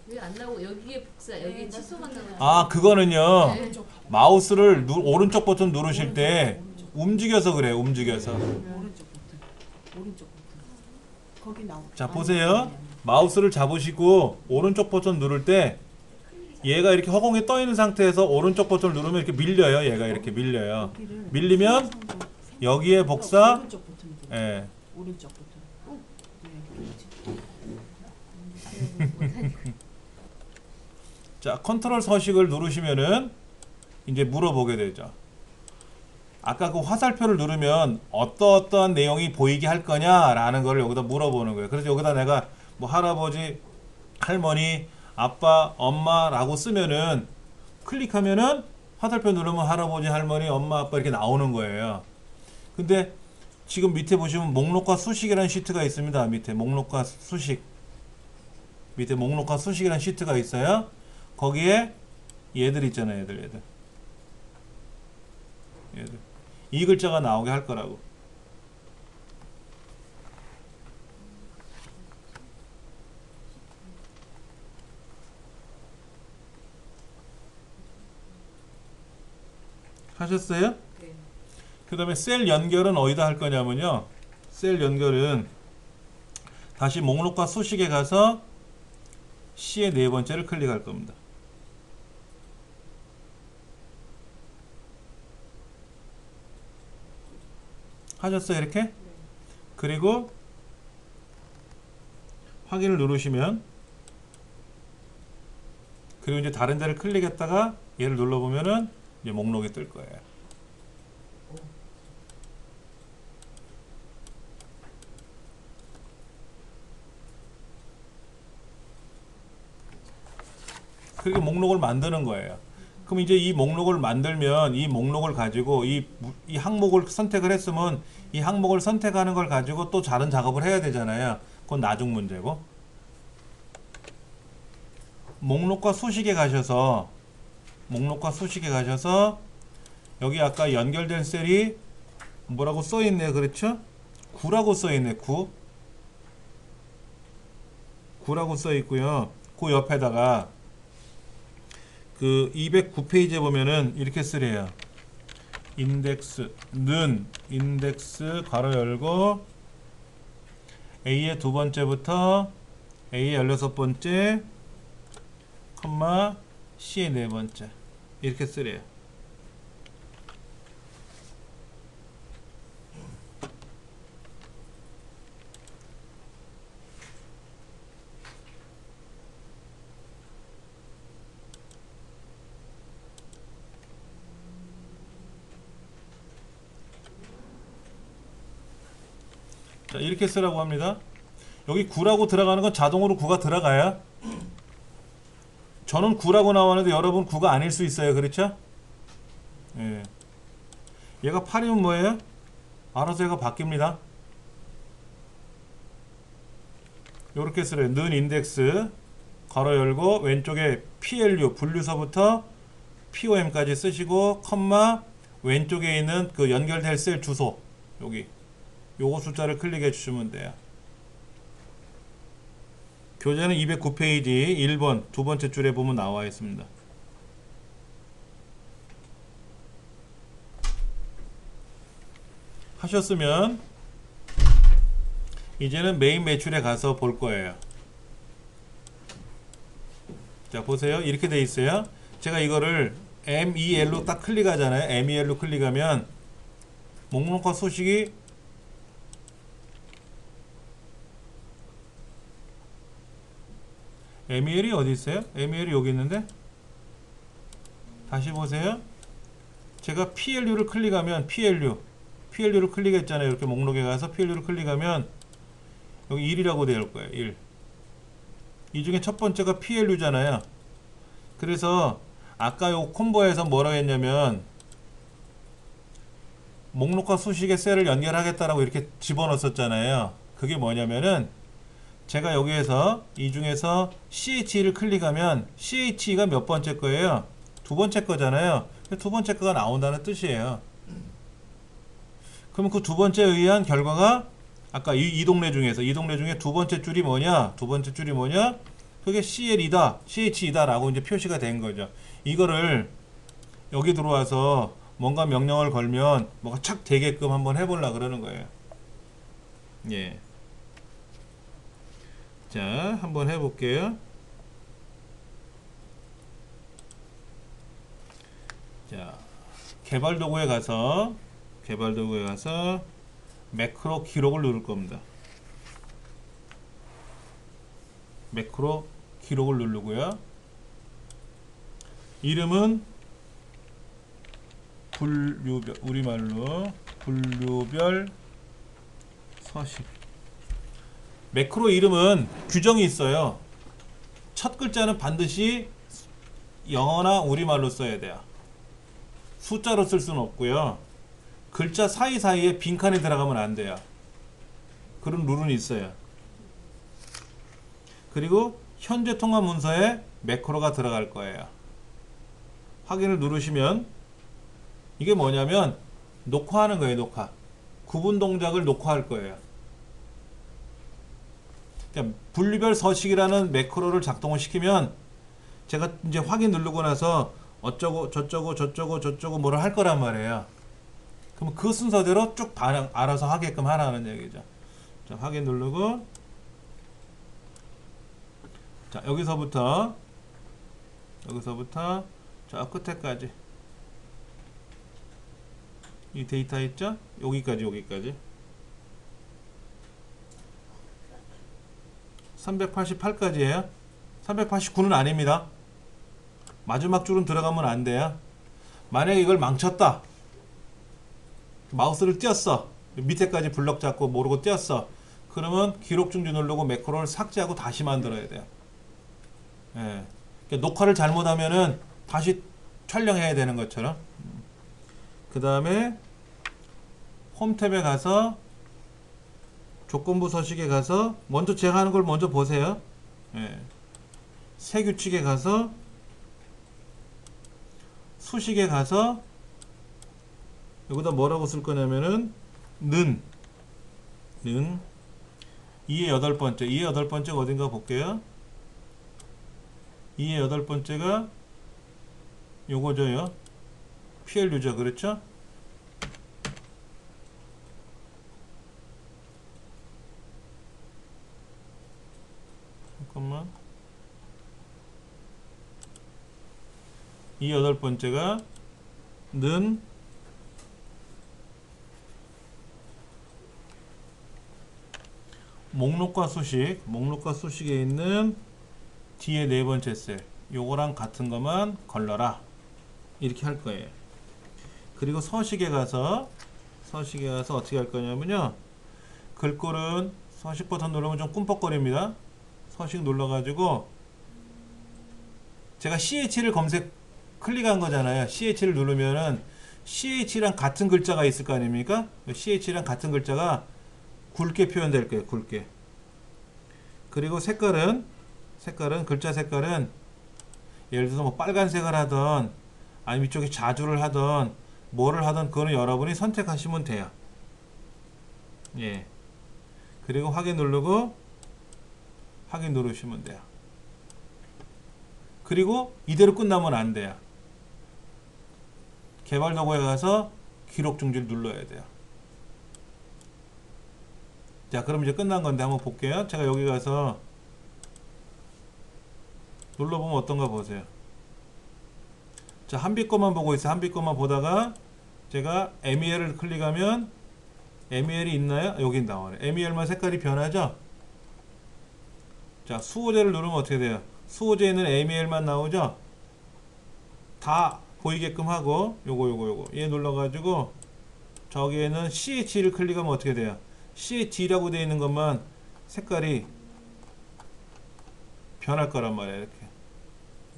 왜 안 나오고 여기에 복사, 여기 취소만 나오고. 아, 그거는요. 네. 마우스를 오른쪽 버튼 누르실 때 움직여서 그래요. 움직여서. 오른쪽 버튼. 거기 나오. 자, 보세요. 마우스를 잡으시고 오른쪽 버튼 누를 때 얘가 이렇게 허공에 떠 있는 상태에서 오른쪽 버튼을 누르면 이렇게 밀려요. 얘가 이렇게 밀려요. 밀리면 여기에 복사. 오른쪽 버튼. 예. 오른쪽 버튼. 자, 컨트롤 서식을 누르시면은 이제 물어보게 되죠. 아까 그 화살표를 누르면 어떠한 내용이 보이게 할 거냐라는 걸 여기다 물어보는 거예요. 그래서 여기다 내가 뭐 할아버지, 할머니, 아빠, 엄마라고 쓰면은 클릭하면은 화살표 누르면 할아버지, 할머니, 엄마, 아빠 이렇게 나오는 거예요. 근데 지금 밑에 보시면 목록과 수식이라는 시트가 있습니다. 밑에 목록과 수식. 밑에 목록과 수식이라는 시트가 있어요. 거기에 얘들 있잖아요. 얘들. 이 글자가 나오게 할 거라고. 하셨어요? 네. 그 다음에 셀 연결은 어디다 할 거냐면요. 셀 연결은 다시 목록과 수식에 가서 C의 네 번째를 클릭할 겁니다. 하셨어요? 이렇게? 그리고 확인을 누르시면 그리고 이제 다른 데를 클릭했다가 얘를 눌러보면은 이제 목록이 뜰 거예요. 그렇게 목록을 만드는 거예요. 그럼 이제 이 목록을 만들면 이 목록을 가지고 이 항목을 선택을 했으면 이 항목을 선택하는 걸 가지고 또 다른 작업을 해야 되잖아요. 그건 나중 문제고. 목록과 수식에 가셔서 여기 아까 연결된 셀이 뭐라고 써있네요. 그렇죠? 9라고 써있네. 9라고 써있고요. 그 옆에다가 그 209페이지에 보면은 이렇게 쓰래요. 인덱스는 인덱스 괄호 열고 A의 두 번째부터 A의 16번째 컴마 C의 네 번째 이렇게 쓰래요. 자, 이렇게 쓰라고 합니다. 여기 9라고 들어가는 건 자동으로 9가 들어가야. 저는 9라고 나왔는데 여러분 9가 아닐 수 있어요. 그렇죠? 예. 얘가 8이면 뭐예요? 알아서 얘가 바뀝니다. 요렇게 쓰래요. 는 인덱스 괄호 열고 왼쪽에 PLU 분류서부터 POM까지 쓰시고 컴마 왼쪽에 있는 그 연결될 셀 주소 여기 요거 숫자를 클릭해 주시면 돼요. 교재는 209페이지 1번 두 번째 줄에 보면 나와 있습니다. 하셨으면 이제는 메인 매출에 가서 볼 거예요. 자, 보세요. 이렇게 돼 있어요. 제가 이거를 MEL로 딱 클릭하잖아요. MEL로 클릭하면 목록과 소식이 MEL이 어디 있어요? MEL이 여기 있는데 다시 보세요. 제가 PLU를 클릭하면 PLU를 클릭했잖아요. 이렇게 목록에 가서 PLU를 클릭하면 여기 1이라고 되어 있을 거예요. 1. 이 중에 첫 번째가 PLU잖아요. 그래서 아까 요 콤보에서 뭐라고 했냐면 목록과 수식의 셀을 연결하겠다라고 이렇게 집어넣었잖아요. 그게 뭐냐면은 제가 여기에서 이 중에서 CHE를 클릭하면 CHE가 몇 번째 거예요? 두 번째 거잖아요. 두 번째 거가 나온다는 뜻이에요. 그럼 그 두 번째에 의한 결과가 아까 이 동네 중에 두 번째 줄이 뭐냐? 그게 CL이다, CH이다 라고 이제 표시가 된 거죠. 이거를 여기 들어와서 뭔가 명령을 걸면 뭐가 착 되게끔 한번 해보려고 그러는 거예요. 예. 자, 한번 해볼게요. 자, 개발 도구에 가서 매크로 기록을 누를 겁니다. 매크로 기록을 누르고요. 이름은 분류별, 우리말로 분류별 서식. 매크로 이름은 규정이 있어요. 첫 글자는 반드시 영어나 우리말로 써야 돼요. 숫자로 쓸 수는 없고요. 글자 사이사이에 빈칸이 들어가면 안 돼요. 그런 룰은 있어요. 그리고 현재 통화 문서에 매크로가 들어갈 거예요. 확인을 누르시면 이게 뭐냐면 녹화하는 거예요. 녹화. 구분 동작을 녹화할 거예요. 그러니까 분류별 서식이라는 매크로를 작동을 시키면 제가 이제 확인 누르고 나서 어쩌고 저쩌고 뭐를 할 거란 말이에요. 그럼 그 순서대로 쭉 반응 알아서 하게끔 하라는 얘기죠. 자, 확인 누르고 자, 여기서부터 저 끝에까지 이 데이터 있죠? 여기까지 388까지예요. 389는 아닙니다. 마지막 줄은 들어가면 안 돼요. 만약에 이걸 망쳤다. 마우스를 띄었어. 밑에까지 블럭 잡고 모르고 띄었어. 그러면 기록 중지 누르고 매크로를 삭제하고 다시 만들어야 돼요. 예. 그러니까 녹화를 잘못하면은 다시 촬영해야 되는 것처럼. 그 다음에 홈 탭에 가서 조건부 서식에 가서 먼저 제가 하는 걸 먼저 보세요. 예. 새 규칙에 가서 수식에 가서 여기다 뭐라고 쓸 거냐면은 는 2의 여덟 번째가 어딘가 볼게요. 2의 여덟 번째가 요거죠요. PLU죠. 그렇죠? 잠깐만. 2의 여덟 번째가 는 목록과 수식에 있는 뒤에 네 번째 셀 요거랑 같은 것만 걸러라 이렇게 할 거예요. 그리고 서식에 가서 어떻게 할 거냐면요, 글꼴은 서식 버튼 누르면 좀 꿈뻑거립니다. 서식 눌러가지고 제가 CH를 클릭한 거잖아요. CH를 누르면은 CH랑 같은 글자가 있을 거 아닙니까? CH랑 같은 글자가 굵게 표현될 거예요. 굵게. 그리고 글자 색깔은 예를 들어서 뭐 빨간색을 하던 아니면 이쪽에 자주를 하던 뭐를 하던 그거는 여러분이 선택하시면 돼요. 예. 그리고 확인 누르시면 돼요. 그리고 이대로 끝나면 안 돼요. 개발 도구에 가서 기록 중지를 눌러야 돼요. 자, 그럼 이제 끝난 건데 한번 볼게요. 제가 여기 가서 눌러보면 어떤가 보세요. 자, 한빛 것만 보고 있어요. 한빛 것만 보다가 제가 MEL을 클릭하면 MEL이 있나요? 여기 나오네. MEL만 색깔이 변하죠? 자, 수호제를 누르면 어떻게 돼요? 수호제에는 MEL만 나오죠? 다 보이게끔 하고 요거 얘 눌러가지고 저기에는 CH를 클릭하면 어떻게 돼요? CH라고 되어 있는 것만 색깔이 변할 거란 말이야. 이렇게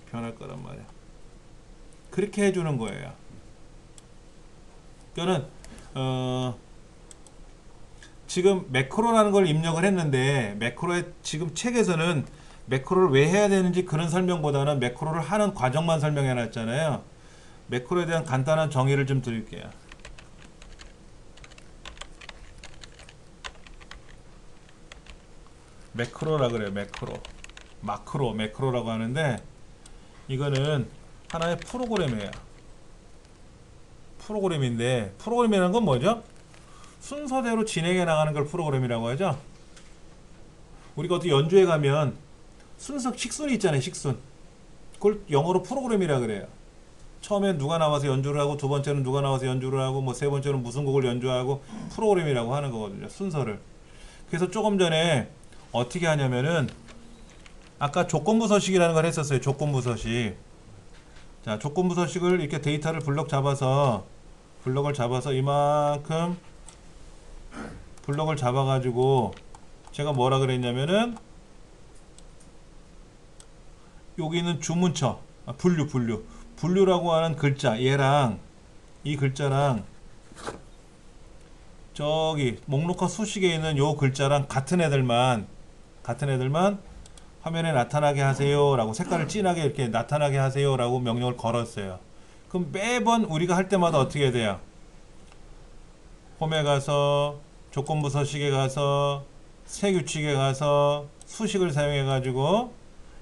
변할 거란 말이야. 그렇게 해주는 거예요. 그러니까는 지금 매크로라는 걸 입력을 했는데 매크로의 지금 책에서는 매크로를 왜 해야 되는지 그런 설명보다는 매크로를 하는 과정만 설명해 놨잖아요. 매크로에 대한 간단한 정의를 좀 드릴게요. 매크로라 그래요. 매크로라고 하는데 이거는 하나의 프로그램이에요. 프로그램인데 프로그램이라는 건 뭐죠? 순서대로 진행해 나가는 걸 프로그램이라고 하죠. 우리가 어떻게 연주회 가면 식순이 있잖아요. 식순. 그걸 영어로 프로그램이라 그래요. 처음엔 누가 나와서 연주를 하고 두 번째는 누가 나와서 연주를 하고 뭐 세 번째는 무슨 곡을 연주하고 프로그램이라고 하는 거거든요. 순서를. 그래서 조금 전에 어떻게 하냐면은 아까 조건부 서식이라는 걸 했었어요. 조건부 서식. 자, 조건부 서식을 이렇게 데이터를 블럭을 잡아서 이만큼 블럭을 잡아가지고 제가 뭐라 그랬냐면은 여기 있는 주문처 분류라고 하는 글자 얘랑 이 글자랑 저기 목록과 수식에 있는 요 글자랑 같은 애들만 화면에 나타나게 하세요 라고 색깔을 진하게 이렇게 나타나게 하세요 라고 명령을 걸었어요. 그럼 매번 우리가 할 때마다 어떻게 돼요? 홈에 가서 조건부 서식에 가서 새 규칙에 가서 수식을 사용해 가지고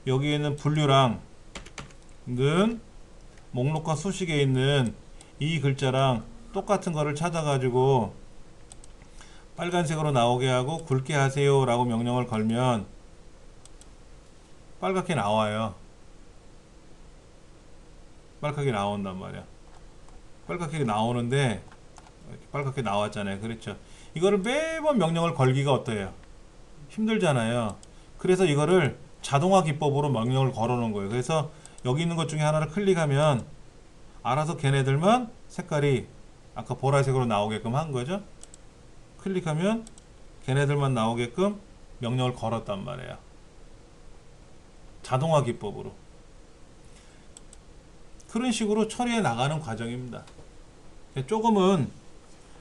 여기 있는 분류랑 는 목록과 수식에 있는 이 글자랑 똑같은 거를 찾아 가지고 빨간색으로 나오게 하고 굵게 하세요 라고 명령을 걸면 빨갛게 나와요. 빨갛게 나온단 말이야. 빨갛게 나오는데 빨갛게 나왔잖아요. 그렇죠. 이거를 매번 명령을 걸기가 어때요? 힘들잖아요. 그래서 이거를 자동화 기법으로 명령을 걸어 놓은 거예요. 그래서 여기 있는 것 중에 하나를 클릭하면 알아서 걔네들만 색깔이 아까 보라색으로 나오게끔 한 거죠. 클릭하면 걔네들만 나오게끔 명령을 걸었단 말이에요. 자동화 기법으로. 그런 식으로 처리해 나가는 과정입니다. 조금은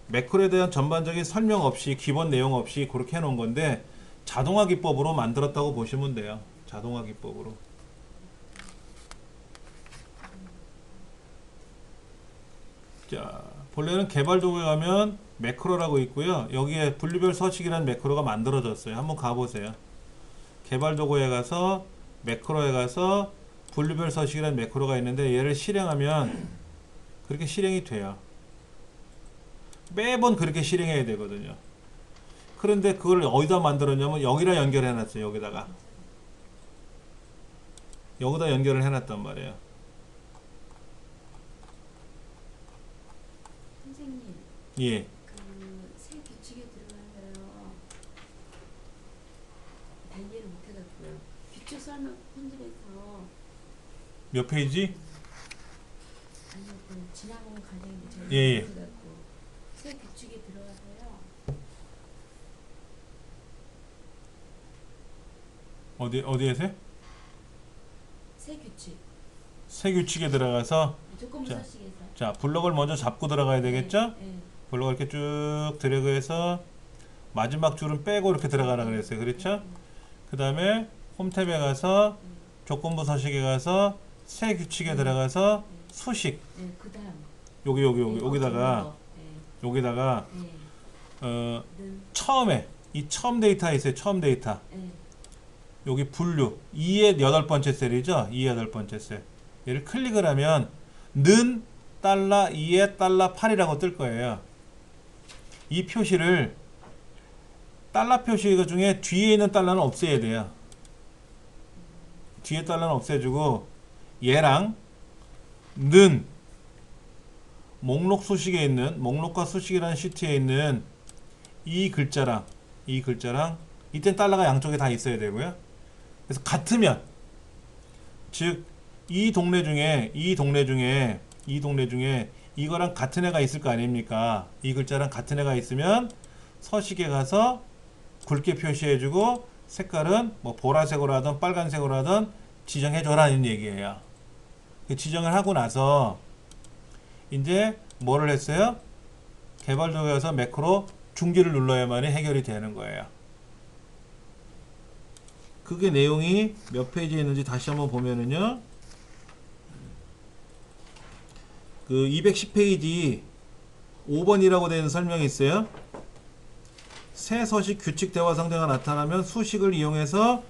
매크로에 대한 전반적인 설명 없이 기본 내용 없이 그렇게 해놓은 건데 자동화 기법으로 만들었다고 보시면 돼요. 자동화 기법으로. 자, 본래는 개발 도구에 가면 매크로라고 있고요. 여기에 분류별 서식이라는 매크로가 만들어졌어요. 한번 가보세요. 개발 도구에 가서 매크로에 가서 분류별 서식이라는 매크로가 있는데 얘를 실행하면 그렇게 실행이 돼요. 매번 그렇게 실행해야 되거든요. 그런데 그걸 어디다 만들었냐면 여기다 연결해 놨어요. 여기다 연결을 해 놨단 말이에요. 선생님, 예. 그 새 규칙에 들어가서요. 단계를 못 해갖고요. 규칙 설명 편집에서 몇 페이지? 아니요, 그 지나온 과정인데 제가 예, 예. 못해갖고 새 규칙에 들어가서요. 어디에서? 새 규칙 새 규칙에 들어가서 조건부 자, 서식에서. 자, 블럭을 먼저 잡고 들어가야 되겠죠? 네. 블럭을 이렇게 쭉 드래그해서 마지막 줄은 빼고 이렇게 들어가라 그랬어요. 그렇죠? 그 다음에 홈 탭에 가서 조건부 서식에 가서 새 규칙에 들어가서 수식 네, 그다음 여기다가 여기다가 처음에 이 처음 데이터 있어요. 처음 데이터 여기 분류 2의 8번째 셀이죠. 2의 8번째 셀 얘를 클릭을 하면 는 달러 2의 달러 8이라고 뜰 거예요. 이 표시를 달러 표시 중에 뒤에 있는 달러는 없애야 돼요. 뒤에 달러는 없애주고 얘랑 는 목록 수식에 있는 목록과 수식이라는 시트에 있는 이 글자랑 이땐 달러가 양쪽에 다 있어야 되고요. 그래서 같으면 즉 이 동네 중에 이거랑 같은 애가 있을 거 아닙니까? 이 글자랑 같은 애가 있으면 서식에 가서 굵게 표시해주고 색깔은 뭐 보라색으로 하든 빨간색으로 하든 지정해줘라는 얘기예요. 지정을 하고 나서 이제 뭐를 했어요? 개발 도구에 가서 매크로 중지를 눌러야만이 해결이 되는 거예요. 그게 내용이 몇 페이지에 있는지 다시 한번 보면은요. 그 210페이지 5번이라고 되는 설명이 있어요. 새 서식 규칙 대화 상대가 나타나면 수식을 이용해서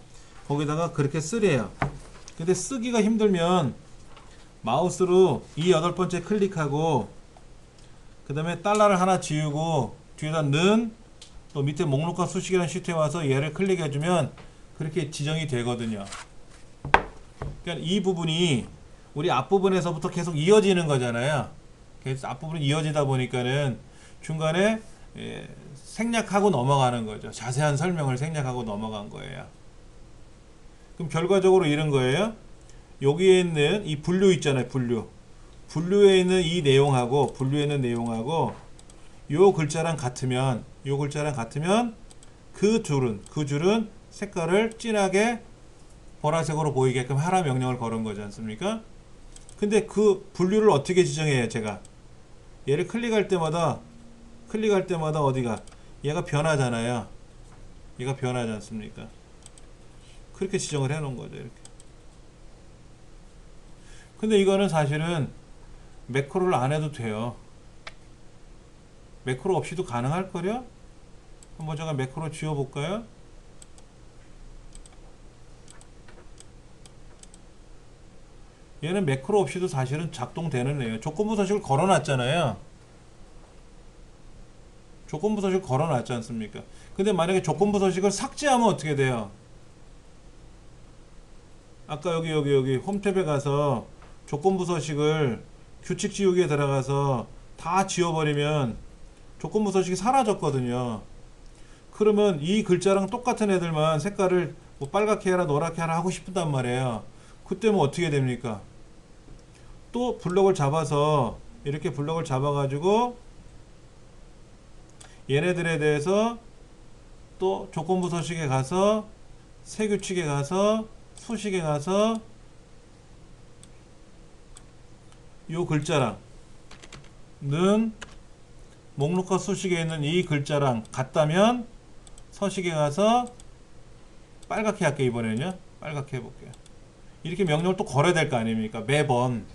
거기다가 그렇게 쓰래요. 근데 쓰기가 힘들면 마우스로 이 8번째 클릭하고 그 다음에 달러를 하나 지우고 뒤에다 는 또 밑에 목록과 수식이라는 시트에 와서 얘를 클릭해주면 그렇게 지정이 되거든요. 그러니까 이 부분이 우리 앞부분에서부터 계속 이어지는 거잖아요. 그래서 앞부분이 이어지다 보니까는 중간에 생략하고 넘어가는 거죠. 자세한 설명을 생략하고 넘어간 거예요. 그럼 결과적으로 이런 거예요. 여기에 있는 이 분류 있잖아요. 분류에 있는 이 내용하고 요 글자랑 같으면 그 줄은 색깔을 진하게 보라색으로 보이게끔 하라 명령을 걸은 거지 않습니까? 근데 그 분류를 어떻게 지정해요? 제가 얘를 클릭할 때마다 어디가 얘가 변하잖아요. 얘가 변하지 않습니까? 그렇게 지정을 해 놓은 거죠. 이렇게. 근데 이거는 사실은 매크로를 안 해도 돼요. 매크로 없이도 가능할 거요? 한번 제가 매크로 지워 볼까요? 얘는 매크로 없이도 사실은 작동되는 애예요. 조건부 서식을 걸어놨잖아요. 조건부 서식을 걸어놨지 않습니까? 근데 만약에 조건부 서식을 삭제하면 어떻게 돼요? 아까 여기 홈 탭에 가서 조건부 서식을 규칙 지우기에 들어가서 다 지워버리면 조건부 서식이 사라졌거든요. 그러면 이 글자랑 똑같은 애들만 색깔을 뭐 빨갛게 해라 노랗게 하라 하고 싶단 말이에요. 그때면 어떻게 됩니까? 또 블럭을 잡아서 이렇게 블럭을 잡아가지고 얘네들에 대해서 또 조건부 서식에 가서 세규칙에 가서 수식에 가서 요 글자랑 는 목록과 수식에 있는 이 글자랑 같다면 서식에 가서 빨갛게 할게요. 이번에는요. 빨갛게 해볼게요. 이렇게 명령을 또 걸어야 될 거 아닙니까? 매번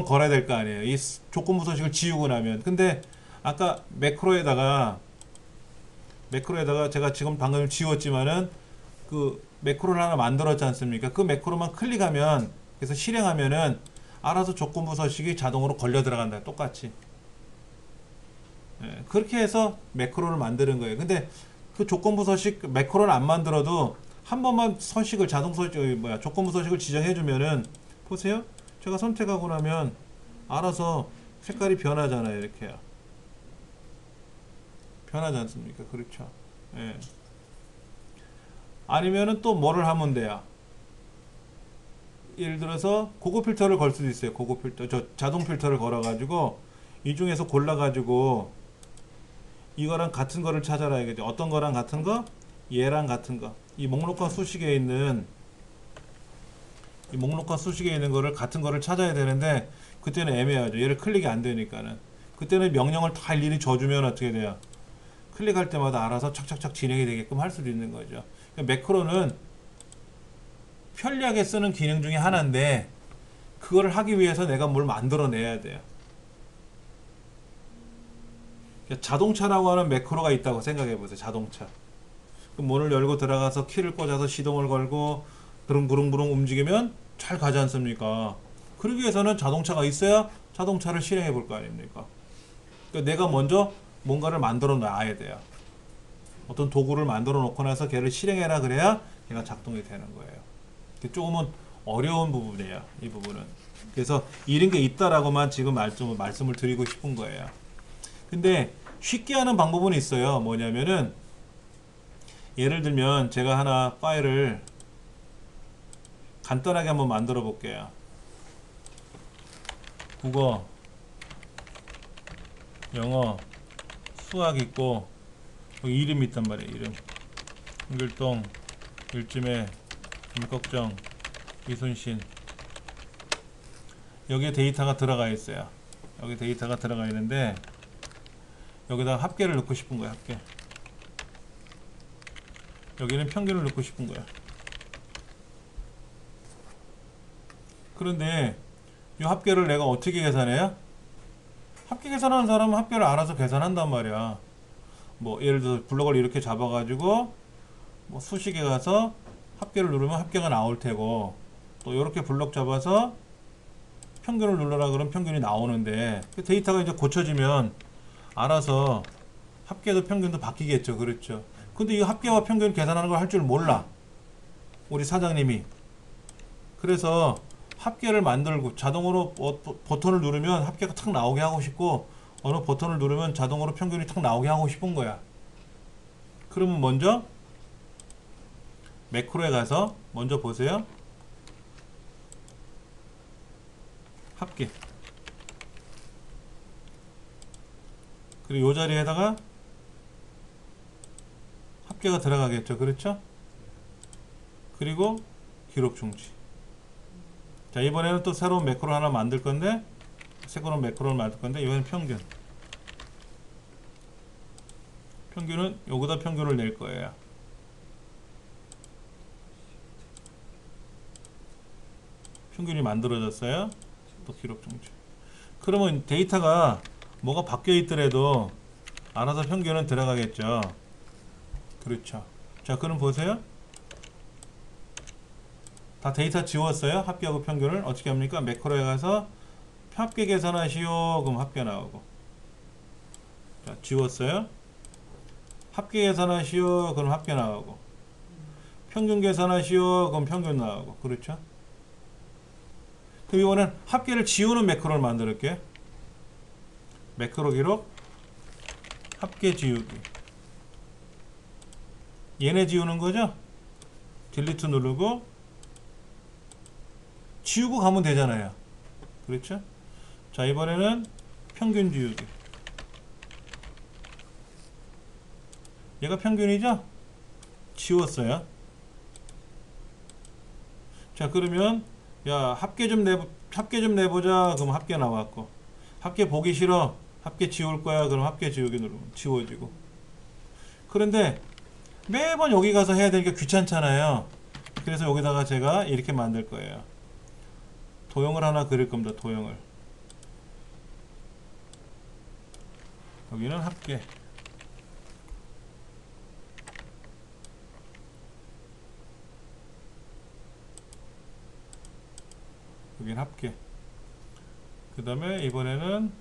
걸어야 될 거 아니에요. 이 조건부 서식을 지우고 나면. 근데 아까 매크로에다가 제가 지금 방금 지웠지만은 그 매크로를 하나 만들었지 않습니까? 그 매크로만 클릭하면, 그래서 실행하면은 알아서 조건부 서식이 자동으로 걸려 들어간다. 똑같이. 예, 그렇게 해서 매크로를 만드는 거예요. 근데 그 조건부 서식 매크로를 안 만들어도 한 번만 서식을 조건부 서식을 지정해 주면은 보세요. 제가 선택하고 나면 알아서 색깔이 변하잖아요. 이렇게요. 변하지 않습니까? 그렇죠. 예. 아니면은 또 뭐를 하면 돼요? 예를 들어서 고급 필터를 걸 수도 있어요. 고급 필터, 자동 필터를 걸어가지고 이 중에서 골라가지고 이거랑 같은 거를 찾아라 이거죠. 어떤 거랑 같은 거? 얘랑 같은 거. 이 목록과 수식에 있는 거를 같은 거를 찾아야 되는데 그때는 애매하죠. 얘를 클릭이 안 되니까는. 그때는 명령을 다 일일이 줘주면 어떻게 돼요? 클릭할 때마다 알아서 착착착 진행이 되게끔 할 수도 있는 거죠. 그러니까 매크로는 편리하게 쓰는 기능 중에 하나인데 그거를 하기 위해서 내가 뭘 만들어내야 돼요. 그러니까 자동차라고 하는 매크로가 있다고 생각해 보세요. 자동차. 그럼 문을 열고 들어가서 키를 꽂아서 시동을 걸고 부릉부릉부릉 움직이면 잘 가지 않습니까? 그러기 위해서는 자동차가 있어야 자동차를 실행해 볼 거 아닙니까? 그러니까 내가 먼저 뭔가를 만들어 놔야 돼요. 어떤 도구를 만들어 놓고 나서 걔를 실행해라 그래야 걔가 작동이 되는 거예요. 조금은 어려운 부분이에요. 이 부분은. 그래서 이런 게 있다라고만 지금 말씀을 드리고 싶은 거예요. 근데 쉽게 하는 방법은 있어요. 뭐냐면은 예를 들면 제가 하나 파일을 간단하게 한번 만들어 볼게요. 국어, 영어, 수학 있고 여기 이름 있단 말이에요. 이름. 한글동, 일찜에, 김꺽정, 이순신. 여기에 데이터가 들어가 있어요. 여기 데이터가 들어가 있는데 여기다가 합계를 넣고 싶은 거야. 합계. 여기는 평균을 넣고 싶은 거야. 그런데 이 합계를 내가 어떻게 계산해요? 합계 계산하는 사람은 합계를 알아서 계산한단 말이야. 뭐 예를 들어서 블럭을 이렇게 잡아가지고 뭐 수식에 가서 합계를 누르면 합계가 나올 테고 또 이렇게 블럭 잡아서 평균을 눌러라 그러면 평균이 나오는데 그 데이터가 이제 고쳐지면 알아서 합계도 평균도 바뀌겠죠. 그렇죠. 근데 이 합계와 평균 계산하는 걸 할 줄 몰라. 우리 사장님이. 그래서 합계를 만들고 자동으로 버튼을 누르면 합계가 탁 나오게 하고 싶고 어느 버튼을 누르면 자동으로 평균이 탁 나오게 하고 싶은 거야. 그러면 먼저 매크로에 가서 먼저 보세요. 합계. 그리고 이 자리에다가 합계가 들어가겠죠. 그렇죠? 그리고 기록 중지. 자, 이번에는 또 새로운 매크로 하나 만들 건데 새로운 매크로를 만들 건데 이번엔 평균. 평균은 여기다 평균을 낼 거예요. 평균이 만들어졌어요. 또 기록 중지. 그러면 데이터가 뭐가 바뀌어 있더라도 알아서 평균은 들어가겠죠. 그렇죠. 자, 그럼 보세요. 다 데이터 지웠어요. 합계하고 평균을 어떻게 합니까? 매크로에 가서 합계 계산하시오. 그럼 합계 나오고. 자, 지웠어요. 합계 계산하시오. 그럼 합계 나오고. 평균 계산하시오. 그럼 평균 나오고. 그렇죠? 그럼 이번엔 합계를 지우는 매크로를 만들게요. 매크로 기록 합계 지우기. 얘네 지우는 거죠? 딜리트 누르고 지우고 가면 되잖아요. 그렇죠? 자, 이번에는 평균 지우기. 얘가 평균이죠? 지웠어요. 자, 그러면 야, 합계 좀 내보자. 그럼 합계 나왔고, 합계 보기 싫어. 합계 지울 거야. 그럼 합계 지우기 누르면 지워지고. 그런데 매번 여기 가서 해야 되니까 귀찮잖아요. 그래서 여기다가 제가 이렇게 만들 거예요. 도형을 하나 그릴 겁니다. 도형을. 여기는 합계. 여기는 합계. 그 다음에 이번에는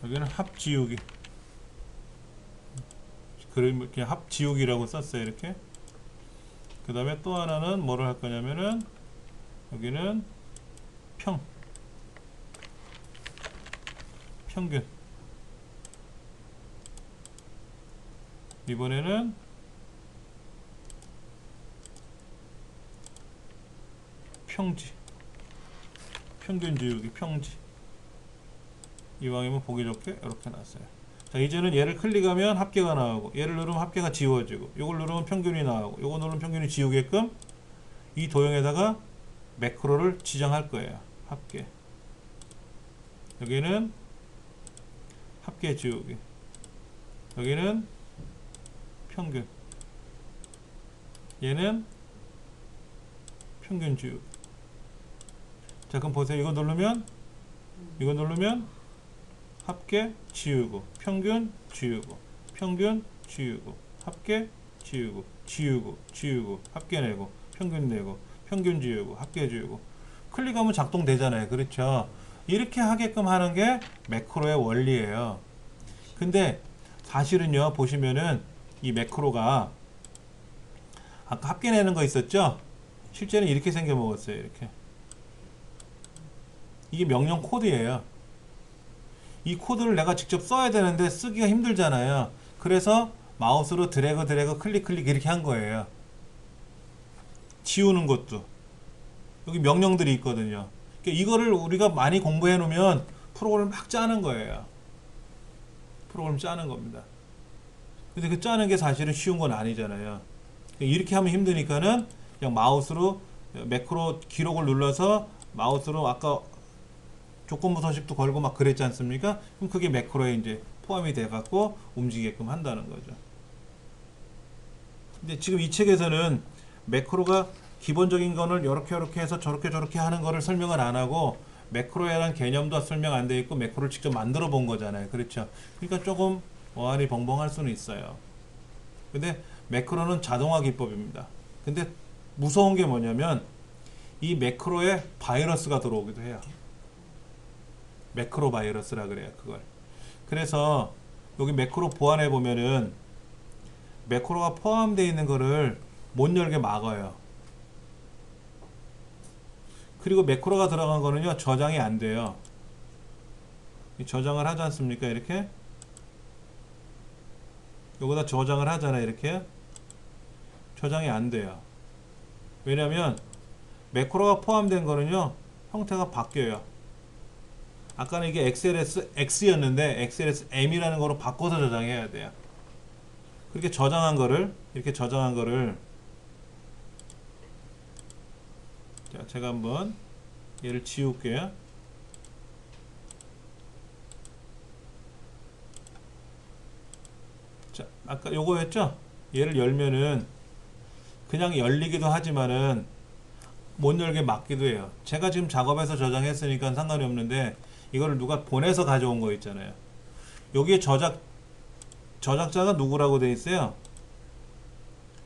여기는 합지우기. 그림 그냥 합지우기라고 썼어요. 이렇게. 그 다음에 또 하나는 뭐를 할 거냐면은 여기는 평균. 이번에는 평지. 평균 지우기. 평지. 이왕이면 보기 좋게 이렇게 놨어요. 자, 이제는 얘를 클릭하면 합계가 나오고, 얘를 누르면 합계가 지워지고, 요걸 누르면 평균이 나오고, 요거 누르면 평균이 지우게끔 이 도형에다가 매크로를 지정할 거예요. 합계. 여기는 합계 지우기. 여기는 평균. 얘는 평균 지우기. 자, 그럼 보세요. 이거 누르면 합계 지우고, 평균 지우고, 평균 지우고, 합계 지우고, 지우고, 합계 내고, 평균 내고, 평균 지우고, 합계 지우고. 클릭하면 작동되잖아요. 그렇죠? 이렇게 하게끔 하는 게 매크로의 원리예요. 근데 사실은요, 보시면은 이 매크로가 아까 합계 내는 거 있었죠? 실제는 이렇게 생겨 먹었어요. 이렇게. 이게 명령 코드예요. 이 코드를 내가 직접 써야 되는데 쓰기가 힘들잖아요. 그래서 마우스로 드래그 클릭 이렇게 한 거예요. 지우는 것도 여기 명령들이 있거든요. 그러니까 이거를 우리가 많이 공부해 놓으면 프로그램을 막 짜는 거예요. 프로그램 짜는 겁니다. 근데 그 짜는 게 사실은 쉬운 건 아니잖아요. 이렇게 하면 힘드니까는 그냥 마우스로 매크로 기록을 눌러서 마우스로 아까 조건부 서식도 걸고 막 그랬지 않습니까? 그럼 그게 매크로에 이제 포함이 돼 갖고 움직이게끔 한다는 거죠. 근데 지금 이 책에서는 매크로가 기본적인 거를 이렇게 해서 저렇게 하는 거를 설명을 안 하고 매크로에 대한 개념도 설명 안 돼 있고 매크로를 직접 만들어 본 거잖아요. 그렇죠? 그러니까 조금 어안이 벙벙할 수는 있어요. 근데 매크로는 자동화 기법입니다. 근데 무서운 게 뭐냐면 이 매크로에 바이러스가 들어오기도 해요. 매크로 바이러스라 그래요. 그걸. 그래서 여기 매크로 보안해 보면은 매크로가 포함되어 있는 거를 못 열게 막아요. 그리고 매크로가 들어간 거는요, 저장이 안 돼요. 저장을 하지 않습니까? 이렇게. 여기다 저장을 하잖아요. 이렇게. 저장이 안 돼요. 왜냐면 매크로가 포함된 거는요, 형태가 바뀌어요. 아까는 이게 XLSX였는데 XLSM이라는 거로 바꿔서 저장해야 돼요. 그렇게 저장한 거를 자, 제가 한번 얘를 지울게요. 자, 아까 요거였죠? 얘를 열면은 그냥 열리기도 하지만은 못 열게 막기도 해요. 제가 지금 작업해서 저장했으니까 상관이 없는데 이거를 누가 보내서 가져온 거 있잖아요. 여기에 저작자가 누구라고 돼 있어요?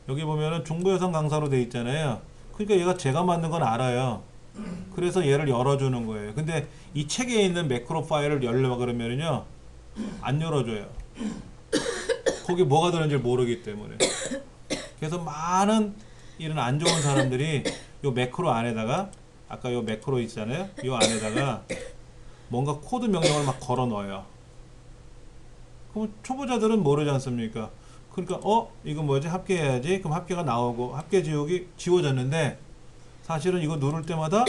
여기 보면은 중부여성 강사로 돼 있잖아요. 그러니까 얘가 제가 만든 건 알아요. 그래서 얘를 열어주는 거예요. 근데 이 책에 있는 매크로 파일을 열려고 그러면은요, 안 열어줘요. 거기 뭐가 들었는지 모르기 때문에. 그래서 많은 이런 안 좋은 사람들이 요 매크로 안에다가, 아까 요 매크로 있잖아요. 요 안에다가 뭔가 코드 명령을 막 걸어 넣어요. 그럼 초보자들은 모르지 않습니까? 그러니까 이거 뭐지? 합계해야지. 그럼 합계가 나오고 합계 지우기 지워졌는데 사실은 이거 누를 때마다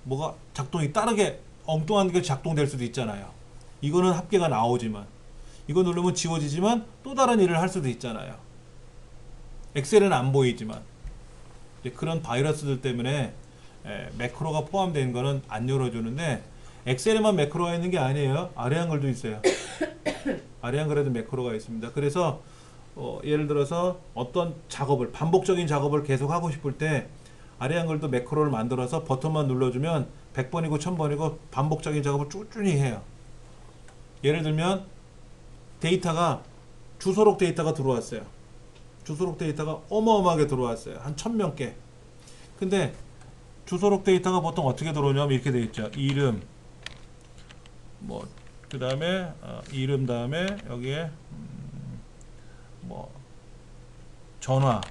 뭐가 작동이 다르게 엉뚱한 게 작동될 수도 있잖아요. 이거는 합계가 나오지만 이거 누르면 지워지지만 또 다른 일을 할 수도 있잖아요. 엑셀은 안 보이지만 이제 그런 바이러스들 때문에 매크로가 포함된 거는 안 열어주는데 엑셀에만 매크로가 있는 게 아니에요. 아래 한글도 있어요. 아래 한글에도 매크로가 있습니다. 그래서 예를 들어서 어떤 작업을 반복적인 작업을 계속 하고 싶을 때 아래 한글도 매크로를 만들어서 버튼만 눌러주면 100번이고 1000번이고 반복적인 작업을 꾸준히 해요. 예를 들면 데이터가 주소록 데이터가 들어왔어요. 주소록 데이터가 어마어마하게 들어왔어요. 한 1000명 개. 근데 주소록 데이터가 보통 어떻게 들어오냐면 이렇게 돼 있죠. 이름 뭐 그 다음에 이름 다음에 여기에 뭐 전화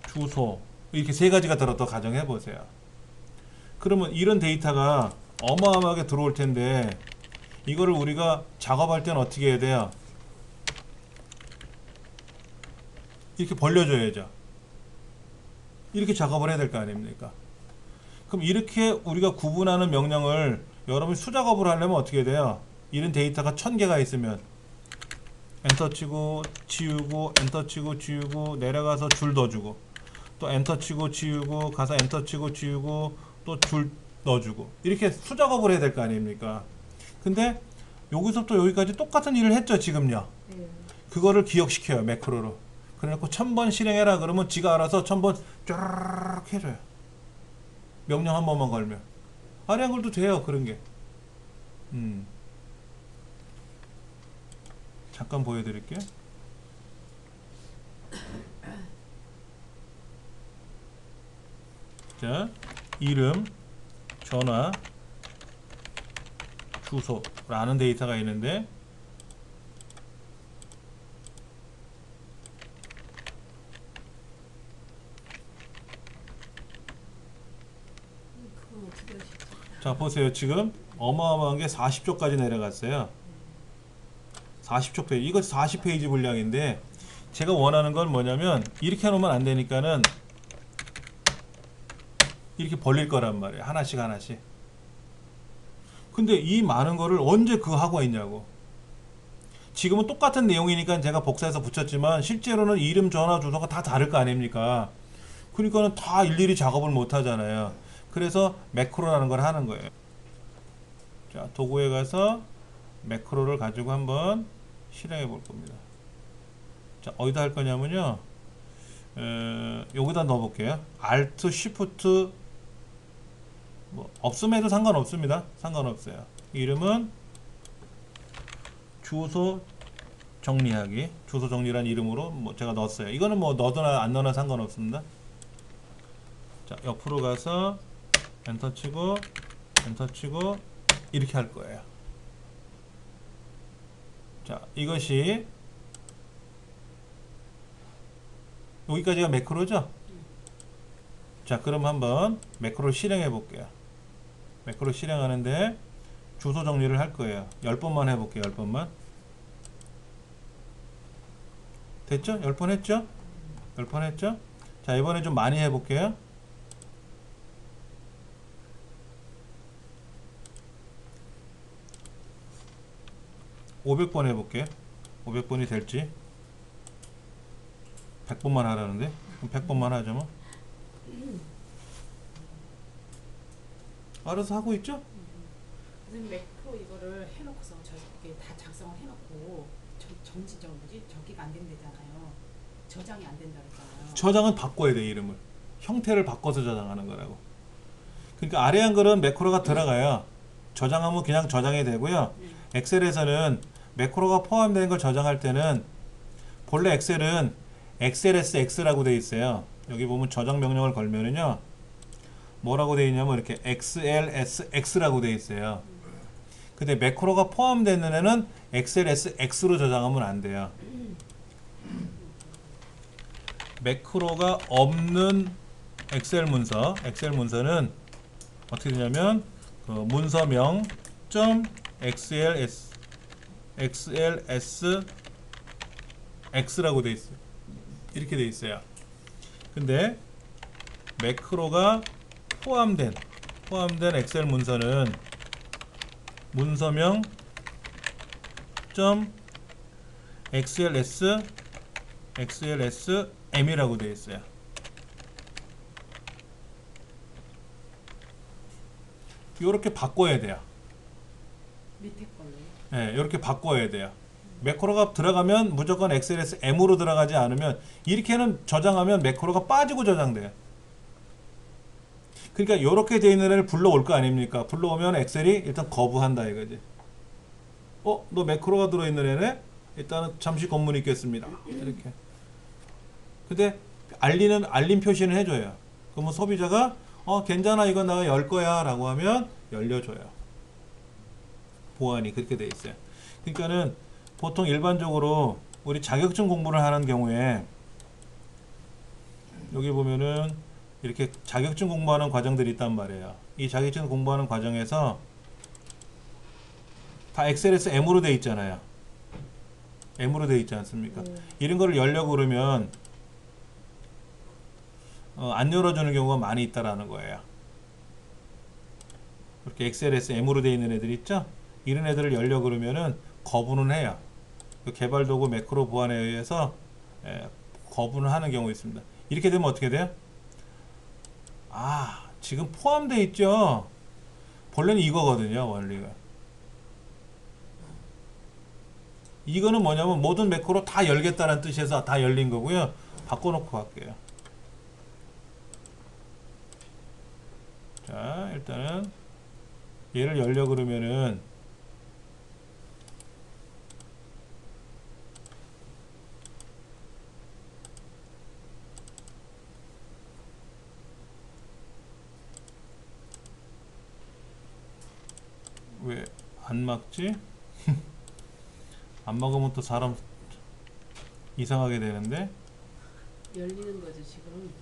주소 이렇게 세 가지가 들었다 가정해 보세요. 그러면 이런 데이터가 어마어마하게 들어올 텐데 이거를 우리가 작업할 때는 어떻게 해야 돼요? 이렇게 벌려줘야죠. 이렇게 작업을 해야 될 거 아닙니까? 그럼 이렇게 우리가 구분하는 명령을 여러분이 수작업을 하려면 어떻게 돼요? 이런 데이터가 1000개가 있으면 엔터 치고 지우고 엔터 치고 지우고 내려가서 줄 넣어주고 또 엔터 치고 지우고 가서 엔터 치고 지우고 또 줄 넣어주고 이렇게 수작업을 해야 될 거 아닙니까? 근데 여기서부터 여기까지 똑같은 일을 했죠 지금요. 그거를 기억시켜요 매크로로. 그래놓고 1000번 실행해라 그러면 지가 알아서 1000번 쫙 해줘요. 명령 한 번만 걸면 아래 한글도 돼요 그런 게. 잠깐 보여드릴게요. 자, 이름, 전화, 주소라는 데이터가 있는데 그건 어떻게 하시죠? 자 보세요. 지금 어마어마한 게 40조까지 내려갔어요. 40조 페이지. 이거 40페이지 분량인데 제가 원하는 건 뭐냐면 이렇게 해놓으면 안 되니까는 이렇게 벌릴 거란 말이에요. 하나씩 하나씩. 근데 이 많은 거를 언제 그거 하고 있냐고. 지금은 똑같은 내용이니까 제가 복사해서 붙였지만 실제로는 이름, 전화, 주소가 다 다를 거 아닙니까? 그러니까는 다 일일이 작업을 못 하잖아요. 그래서 매크로라는 걸 하는 거예요. 자, 도구에 가서 매크로를 가지고 한번 실행해 볼 겁니다. 자, 어디다 할 거냐면요. 여기다 넣어 볼게요. Alt, Shift 뭐 없으면 해도 상관없습니다. 상관없어요. 이름은 주소 정리하기. 주소 정리란 이름으로 뭐 제가 넣었어요. 이거는 뭐 넣어도나 안 넣어나 상관없습니다. 자, 옆으로 가서 엔터 치고 엔터 치고 이렇게 할 거예요. 자, 이것이 여기까지가 매크로죠? 자, 그럼 한번 매크로를 실행해 볼게요. 매크로 실행하는데 주소 정리를 할 거예요. 10번만 해볼게요. 10번만. 됐죠? 10번 했죠? 10번 했죠? 자, 이번에 좀 많이 해볼게요. (500번) 해볼게요. 500번이 될지. 100번만 하라는데? 그럼 100번만 하죠 뭐. 알아서 하고 있죠? 선생님 매크로 이거를 해놓고서 저게 다 작성을 해놓고 정지적 뭐지 저기가 안 된대잖아요. 저장이 안 된다 그랬잖아요. 저장은 바꿔야 돼. 이름을 형태를 바꿔서 저장하는 거라고. 그러니까 아래 한글은 매크로가 들어가요. 저장하면 그냥 저장이 되고요. 엑셀에서는 매크로가 포함된 걸 저장할 때는 본래 엑셀은 XLSX라고 되어 있어요. 여기 보면 저장 명령을 걸면은요 뭐라고 되어 있냐면 이렇게 XLSX라고 되어 있어요. 근데 매크로가 포함되는 애는 XLSX로 저장하면 안 돼요. 매크로가 없는 엑셀 문서는 어떻게 되냐면 그 문서명 .xls X라고 돼 있어요. 이렇게 돼 있어요. 근데 매크로가 포함된 엑셀 문서는 문서명 .xls m이라고 되어 있어요. 이렇게 바꿔야 돼요. 밑에 걸로. 네, 이렇게 바꿔야 돼요. 매크로가 들어가면 무조건 XLS M으로 들어가지 않으면 이렇게는 저장하면 매크로가 빠지고 저장돼요. 그러니까 이렇게 돼 있는 애를 불러올 거 아닙니까? 불러오면 엑셀이 일단 거부한다 이거지. 너 매크로가 들어있는 애네? 일단은 잠시 검문이 있겠습니다. 이렇게. 근데 알림 표시는 해줘요. 그러면 소비자가 괜찮아 이거 내가 열 거야 라고 하면 열려줘요. 보안이 그렇게 돼 있어요. 그러니까는 보통 일반적으로 우리 자격증 공부를 하는 경우에 여기 보면은 이렇게 자격증 공부하는 과정들이 있단 말이에요. 이 자격증 공부하는 과정에서 다 엑셀에서 M으로 돼 있잖아요. M으로 돼 있지 않습니까? 이런 거를 열려고 그러면 안 열어주는 경우가 많이 있다라는 거예요. 이렇게 엑셀에서 M으로 돼 있는 애들 있죠? 이런 애들을 열려고 그러면은 거부는 해요. 그 개발 도구 매크로 보안에 의해서 거부는 하는 경우 있습니다. 이렇게 되면 어떻게 돼요? 지금 포함되어 있죠. 본래는 이거거든요. 원리가. 이거는 뭐냐면 모든 매크로 다 열겠다는 뜻에서 다 열린 거고요. 바꿔놓고 갈게요. 자, 일단은 얘를 열려 그러면은 왜 안 막지? 안 막으면 또 사람 이상하게 되는데. 열리는 거죠 지금.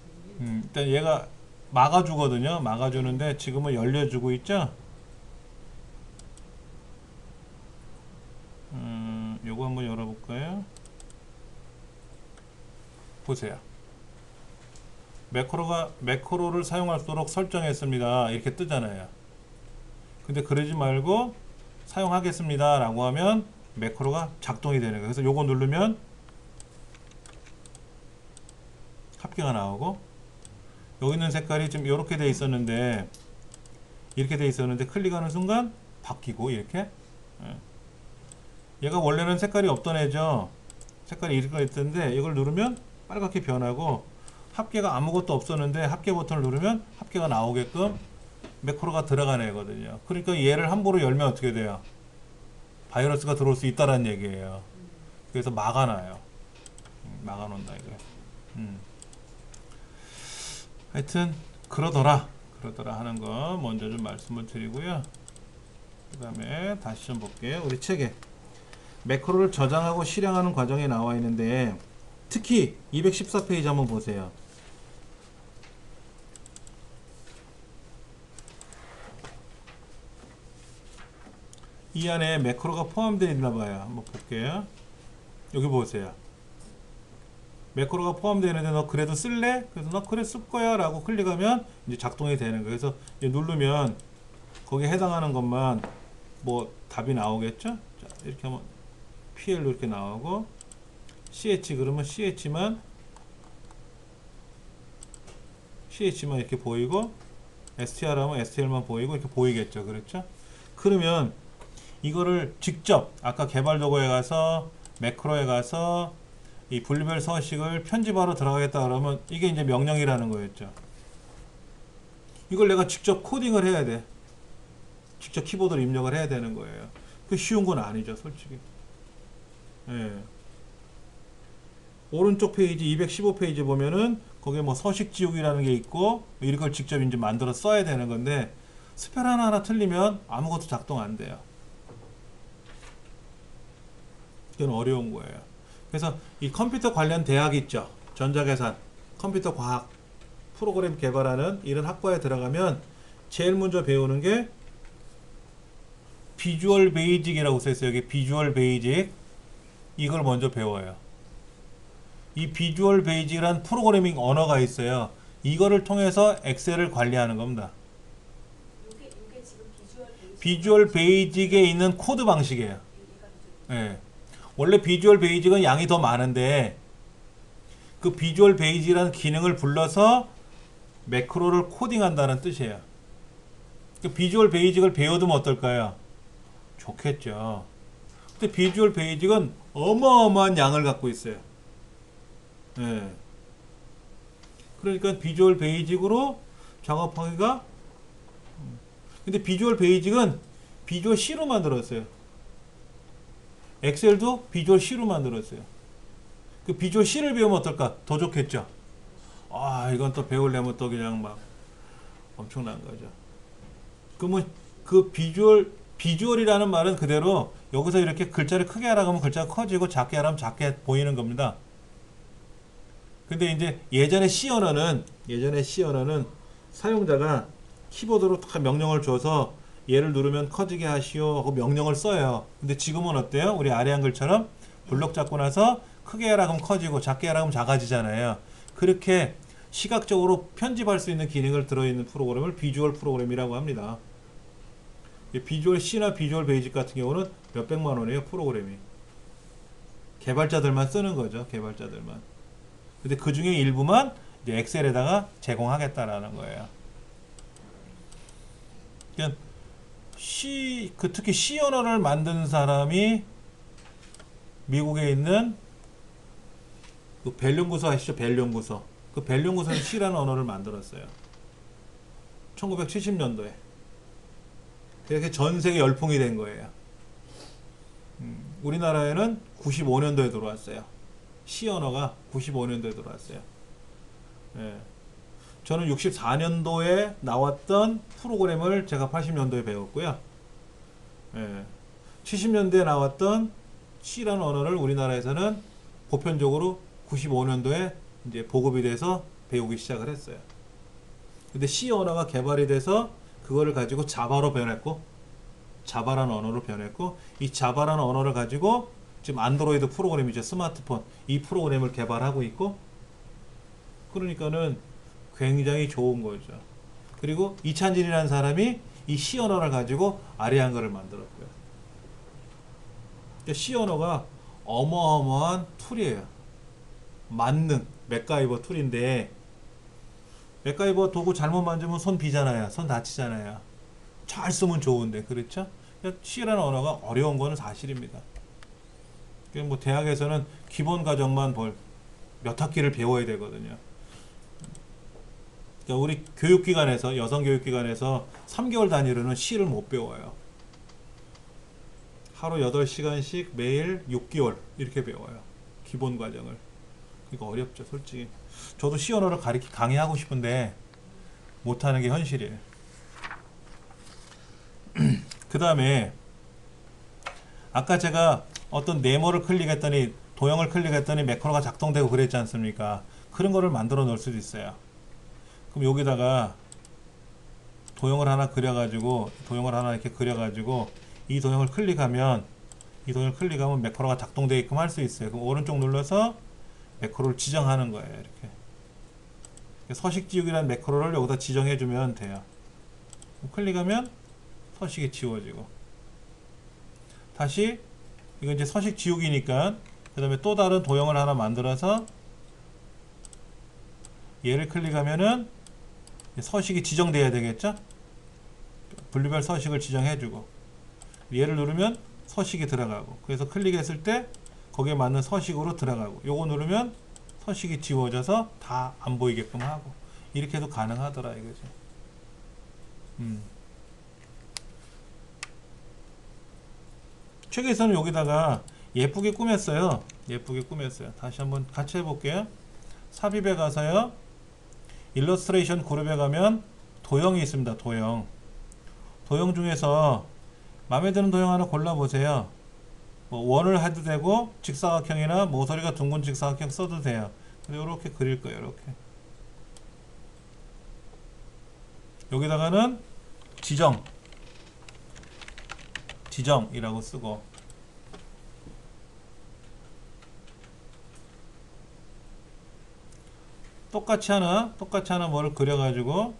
일단 얘가 막아주거든요. 막아주는데 지금은 열려주고 있죠. 요거 한번 열어볼까요? 보세요. 매크로를 사용할수록 설정했습니다. 이렇게 뜨잖아요. 근데 그러지 말고 사용하겠습니다 라고 하면 매크로가 작동이 되는 거예요. 그래서 요거 누르면 합계가 나오고, 여기 있는 색깔이 지금 이렇게 돼 있었는데 클릭하는 순간 바뀌고 이렇게. 얘가 원래는 색깔이 없던 애죠. 색깔이 이렇게 있던데 이걸 누르면 빨갛게 변하고, 합계가 아무것도 없었는데 합계 버튼을 누르면 합계가 나오게끔 매크로가 들어간 애거든요. 그러니까 얘를 함부로 열면 어떻게 돼요? 바이러스가 들어올 수 있다는 얘기예요. 그래서 막아놔요. 막아놓는다 이거예요. 하여튼 그러더라 하는 거 먼저 좀 말씀을 드리고요. 그 다음에 다시 좀 볼게요. 우리 책에 매크로를 저장하고 실행하는 과정이 나와 있는데, 특히 214페이지 한번 보세요. 이 안에 매크로가 포함되어 있나 봐요. 한번 볼게요. 여기 보세요. 매크로가 포함되어 있는데 너 그래도 쓸래? 그래서 너 그래 쓸 거야 라고 클릭하면 이제 작동이 되는 거예요. 그래서 누르면 거기에 해당하는 것만 뭐 답이 나오겠죠? 자, 이렇게 하면 PL로 이렇게 나오고, CH 그러면 CH만 이렇게 보이고, STR 하면 STR만 보이고 이렇게 보이겠죠. 그렇죠? 그러면 이거를 직접 아까 개발 도구에 가서 매크로에 가서 이 분류별 서식을 편집하러 들어가겠다 그러면 이게 이제 명령이라는 거였죠. 이걸 내가 직접 코딩을 해야 돼. 직접 키보드로 입력을 해야 되는 거예요. 그 쉬운 건 아니죠, 솔직히. 예. 오른쪽 페이지 215페이지 보면은 거기에 뭐 서식 지우기라는 게 있고 이걸 직접 이제 만들어 써야 되는 건데, 스펠 하나 틀리면 아무것도 작동 안 돼요. 이건 어려운 거예요. 그래서 이 컴퓨터 관련 대학 있죠. 전자계산, 컴퓨터 과학, 프로그램 개발하는 이런 학과에 들어가면 제일 먼저 배우는 게 비주얼 베이직이라고 써있어요. 여기 비주얼 베이직. 이걸 먼저 배워요. 이 비주얼 베이직이란 프로그래밍 언어가 있어요. 이거를 통해서 엑셀을 관리하는 겁니다. 이게 지금 비주얼 베이직에 있는 코드 방식이에요. 예. 원래 비주얼 베이직은 양이 더 많은데 그 비주얼 베이직이라는 기능을 불러서 매크로를 코딩한다는 뜻이에요. 그 비주얼 베이직을 배워두면 어떨까요? 좋겠죠. 근데 비주얼 베이직은 어마어마한 양을 갖고 있어요. 예. 그러니까 비주얼 베이직으로 작업하기가 근데 비주얼 베이직은 비주얼 C로 만들었어요. 엑셀도 비주얼 C로 만들었어요. 그 비주얼 C를 배우면 어떨까? 더 좋겠죠. 아, 이건 또 배우려면 또 그냥 막 엄청난 거죠. 그러면 그 비주얼이라는 말은 그대로 여기서 이렇게 글자를 크게 하라고 하면 글자가 커지고 작게 하라면 작게 보이는 겁니다. 근데 이제 예전에 C 언어는 사용자가 키보드로 다 명령을 줘서 얘를 누르면 커지게 하시오 하고 명령을 써요. 근데 지금은 어때요? 우리 아래 한글처럼 블록 잡고 나서 크게 하라 하면 커지고 작게 하라 하면 작아지잖아요. 그렇게 시각적으로 편집할 수 있는 기능을 들어있는 프로그램을 비주얼 프로그램이라고 합니다. 비주얼 C나 비주얼 베이직 같은 경우는 몇백만 원이에요, 프로그램이. 개발자들만 쓰는 거죠, 개발자들만. 근데 그 중에 일부만 이제 엑셀에다가 제공하겠다라는 거예요. 그러니까 특히 C 언어를 만든 사람이 미국에 있는 그 벨 연구소 아시죠? 벨 연구소. 그 벨 연구소는 C라는 언어를 만들었어요. 1970년도에. 그렇게 전 세계 열풍이 된 거예요. 우리나라에는 95년도에 들어왔어요. C 언어가 95년도에 들어왔어요. 예. 저는 64년도에 나왔던 프로그램을 제가 80년도에 배웠고요. 예. 70년대에 나왔던 C라는 언어를 우리나라에서는 보편적으로 95년도에 이제 보급이 돼서 배우기 시작을 했어요. 근데 C 언어가 개발이 돼서 그거를 가지고 자바로 변했고, 자바라는 언어로 변했고, 이 자바라는 언어를 가지고 지금 안드로이드 프로그램이죠. 스마트폰. 이 프로그램을 개발하고 있고, 그러니까는 굉장히 좋은 거죠. 그리고 이찬진이라는 사람이 이 C 언어를 가지고 아래 한글을 만들었고요. C 언어가 어마어마한 툴이에요. 만능, 맥가이버 툴인데, 맥가이버 도구 잘못 만지면 손 비잖아요. 손 다치잖아요. 잘 쓰면 좋은데, 그렇죠? C라는 언어가 어려운 거는 사실입니다. 뭐 대학에서는 기본 과정만 몇 학기를 배워야 되거든요. 그러니까 우리 교육기관에서, 여성 교육기관에서 3개월 단위로는 C를 못 배워요. 하루 8시간씩 매일 6개월 이렇게 배워요. 기본 과정을. 그러니까 어렵죠, 솔직히. 저도 C 언어를 강의하고 싶은데 못하는 게 현실이에요. 그 다음에 아까 제가 어떤 네모를 클릭했더니, 도형을 클릭했더니 매크로가 작동되고 그랬지 않습니까? 그런 거를 만들어 놓을 수도 있어요. 그럼 여기다가 도형을 하나 이렇게 그려가지고 이 도형을 클릭하면 매크로가 작동되게끔 할 수 있어요. 그럼 오른쪽 눌러서 매크로를 지정하는 거예요. 이렇게 서식 지우기라는 매크로를 여기다 지정해 주면 돼요. 클릭하면 서식이 지워지고, 다시 이건 이제 서식 지우기니까 그 다음에 또 다른 도형을 하나 만들어서 얘를 클릭하면은 서식이 지정돼야 되겠죠? 분류별 서식을 지정해주고, 얘를 누르면 서식이 들어가고, 그래서 클릭했을 때 거기에 맞는 서식으로 들어가고, 요거 누르면 서식이 지워져서 다 안 보이게끔 하고, 이렇게 해도 가능하더라 이거죠. 책에서는 여기다가 예쁘게 꾸몄어요. 다시 한번 같이 해볼게요. 삽입에 가서요, 일러스트레이션 그룹에 가면 도형이 있습니다. 도형 중에서 마음에 드는 도형 하나 골라보세요. 뭐 원을 해도 되고 직사각형이나 모서리가 둥근 직사각형 써도 돼요. 이렇게 그릴 거예요. 이렇게 여기다가는 지정이라고 쓰고, 똑같이 하나 뭐를 그려가지고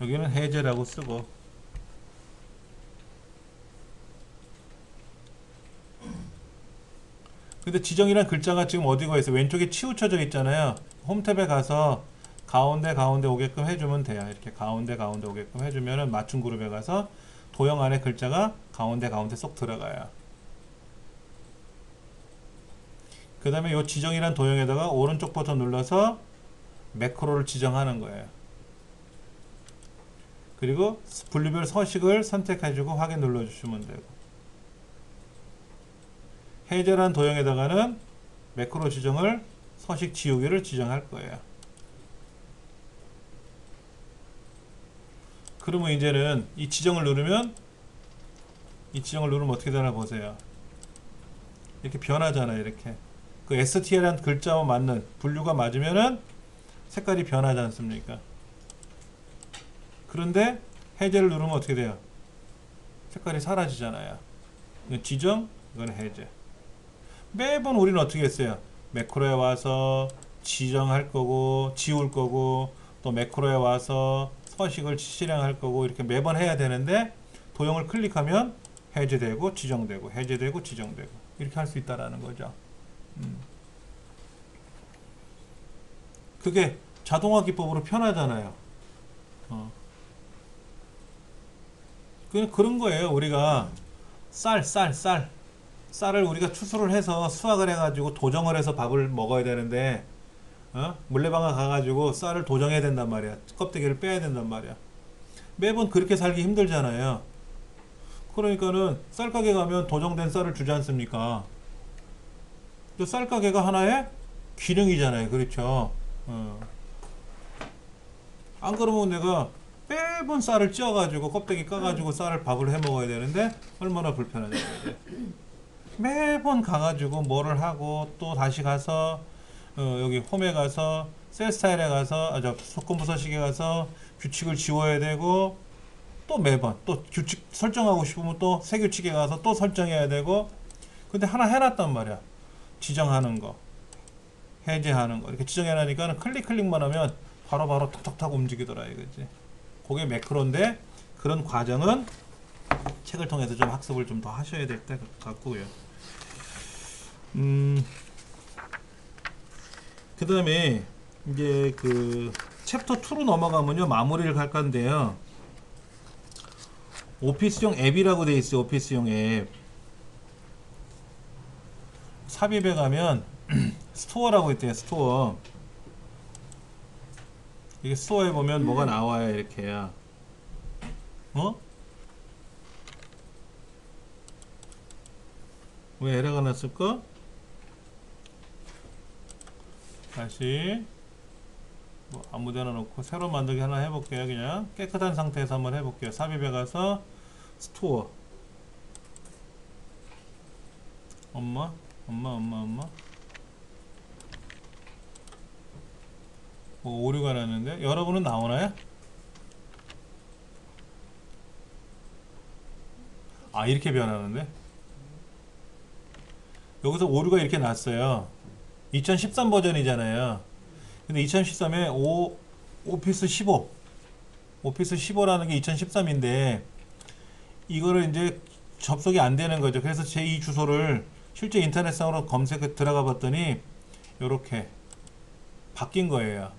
여기는 해제라고 쓰고, 근데 지정이란 글자가 지금 어디가 있어요? 왼쪽에 치우쳐져 있잖아요. 홈 탭에 가서 가운데 오게끔 해주면 돼요. 이렇게 가운데 오게끔 해주면은 맞춤 그룹에 가서 도형 안에 글자가 가운데 쏙 들어가요. 그 다음에 이 지정이란 도형에다가 오른쪽 버튼 눌러서 매크로를 지정하는 거예요. 그리고 분류별 서식을 선택해주고 확인 눌러주시면 되고, 해제란 도형에다가는 매크로 지정을 서식 지우기를 지정할 거예요. 그러면 이제는 이 지정을 누르면 어떻게 되나 보세요. 이렇게 변하잖아요. 이렇게 그 STL이라는 글자와 맞는 분류가 맞으면은 색깔이 변하지 않습니까? 그런데 해제를 누르면 어떻게 돼요? 색깔이 사라지잖아요. 이건 지정, 이건 해제. 매번 우리는 어떻게 했어요? 매크로에 와서 지정할 거고 지울 거고, 또 매크로에 와서 서식을 실행할 거고, 이렇게 매번 해야 되는데 도형을 클릭하면 해제되고 지정되고 해제되고 지정되고 이렇게 할 수 있다라는 거죠. 그게 자동화 기법으로 편하잖아요. 그런 거예요. 우리가 쌀을 우리가 추수를 해서 수확을 해가지고 도정을 해서 밥을 먹어야 되는데, 물레방아 가가지고 쌀을 도정해야 된단 말이야. 껍데기를 빼야 된단 말이야. 매번 그렇게 살기 힘들잖아요. 그러니까는 쌀 가게 가면 도정된 쌀을 주지 않습니까? 쌀 가게가 하나의 기능이잖아요. 그렇죠? 안 그러면 내가 매번 쌀을 쪄가지고 껍데기 까가지고 쌀을 밥을 해 먹어야 되는데 얼마나 불편하냐 이제. 매번 가가지고 뭐를 하고 또 다시 가서 여기 홈에 가서 셀 스타일에 가서 소금부서식에 가서 규칙을 지워야 되고, 또 매번 또 규칙 설정하고 싶으면 또 새 규칙에 가서 또 설정해야 되고. 근데 하나 해놨단 말이야. 지정하는 거, 해제하는 거 이렇게 지정해놓으니까 클릭만 하면 바로 톡톡톡 움직이더라 이거지. 그게 매크로인데, 그런 과정은 책을 통해서 좀 학습을 좀 더 하셔야 될 것 같고요. 그 다음에 이제 그 챕터 2로 넘어가면요, 마무리를 할 건데요. 오피스용 앱이라고 되어 있어요. 오피스용 앱. 삽입에 가면 스토어라고 있대요. 스토어. 이게 스토어에 보면 뭐가 나와요. 이렇게요. 왜 에러가 났을까? 다시 뭐 아무데나 놓고 새로 만들기 하나 해볼게요. 그냥 깨끗한 상태에서 한번 해볼게요. 삽입에 가서 스토어. 엄마. 뭐 오류가 났는데 여러분은 나오나요? 아, 이렇게 변하는데 여기서 오류가 이렇게 났어요. 2013 버전이잖아요. 근데 2013에 오피스 15라는 게 2013인데 이거를 이제 접속이 안 되는 거죠. 그래서 제 이 주소를 실제 인터넷상으로 검색해 들어가 봤더니 이렇게 바뀐 거예요.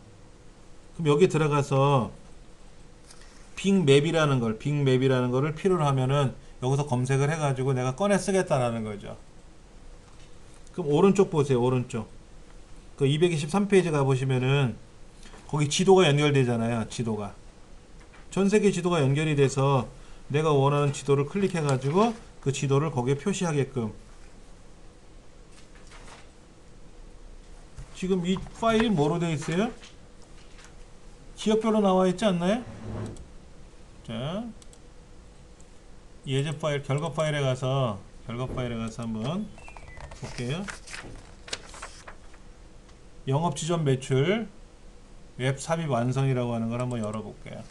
그럼 여기 들어가서 빅맵이라는 거를 필요로 하면은 여기서 검색을 해가지고 내가 꺼내 쓰겠다라는 거죠. 그럼 오른쪽 보세요. 오른쪽 그 223페이지 가보시면은 거기 지도가 연결되잖아요. 지도가 전세계 지도가 연결이 돼서 내가 원하는 지도를 클릭해 가지고 그 지도를 거기에 표시하게끔. 지금 이 파일이 뭐로 되어 있어요? 지역별로 나와 있지 않나요? 자, 예제 파일, 결과 파일에 가서 한번 볼게요. 영업 지점 매출 웹 삽입 완성이라고 하는 걸 한번 열어볼게요.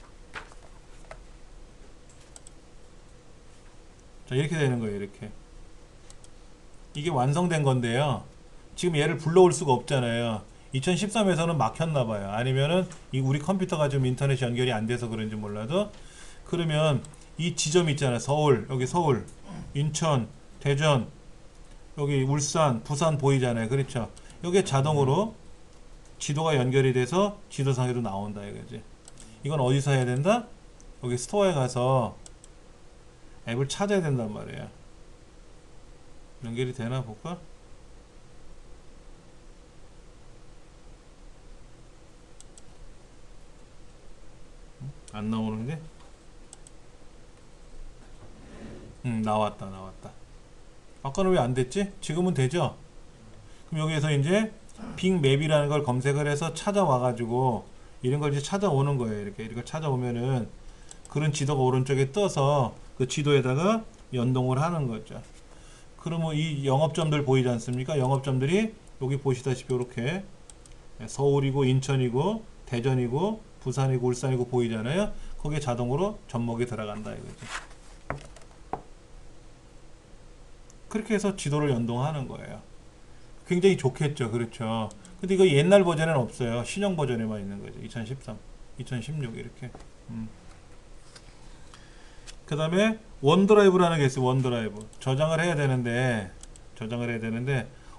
자, 이렇게 되는 거예요. 이렇게 이게 완성된 건데요. 지금 얘를 불러올 수가 없잖아요. 2013에서는 막혔나 봐요. 아니면은 이 우리 컴퓨터가 좀 인터넷 연결이 안 돼서 그런지 몰라도, 그러면 이 지점 있잖아요. 서울, 여기 서울, 인천, 대전, 여기 울산, 부산 보이잖아요. 그렇죠? 여기에 자동으로 지도가 연결이 돼서 지도상에도 나온다 이거지. 이건 어디서 해야 된다? 여기 스토어에 가서 앱을 찾아야 된단 말이에요. 연결이 되나 볼까? 안 나오는데? 나왔다. 아까는 왜 안 됐지? 지금은 되죠? 그럼 여기에서 이제 빅맵이라는 걸 검색을 해서 찾아와 가지고 이런 걸 이제 찾아오는 거예요. 이렇게 찾아오면은 그런 지도가 오른쪽에 떠서 그 지도에다가 연동을 하는 거죠. 그러면 이 영업점들 보이지 않습니까? 영업점들이 여기 보시다시피 이렇게 서울이고 인천이고 대전이고 부산이고 울산이고 보이잖아요. 거기에 자동으로 접목이 들어간다 이거죠. 그렇게 해서 지도를 연동하는 거예요. 굉장히 좋겠죠. 그렇죠. 근데 이거 옛날 버전에는 없어요. 신형 버전에만 있는 거죠. 2013, 2016 이렇게. 그 다음에 원드라이브라는 게 있어요. 원드라이브. 저장을 해야 되는데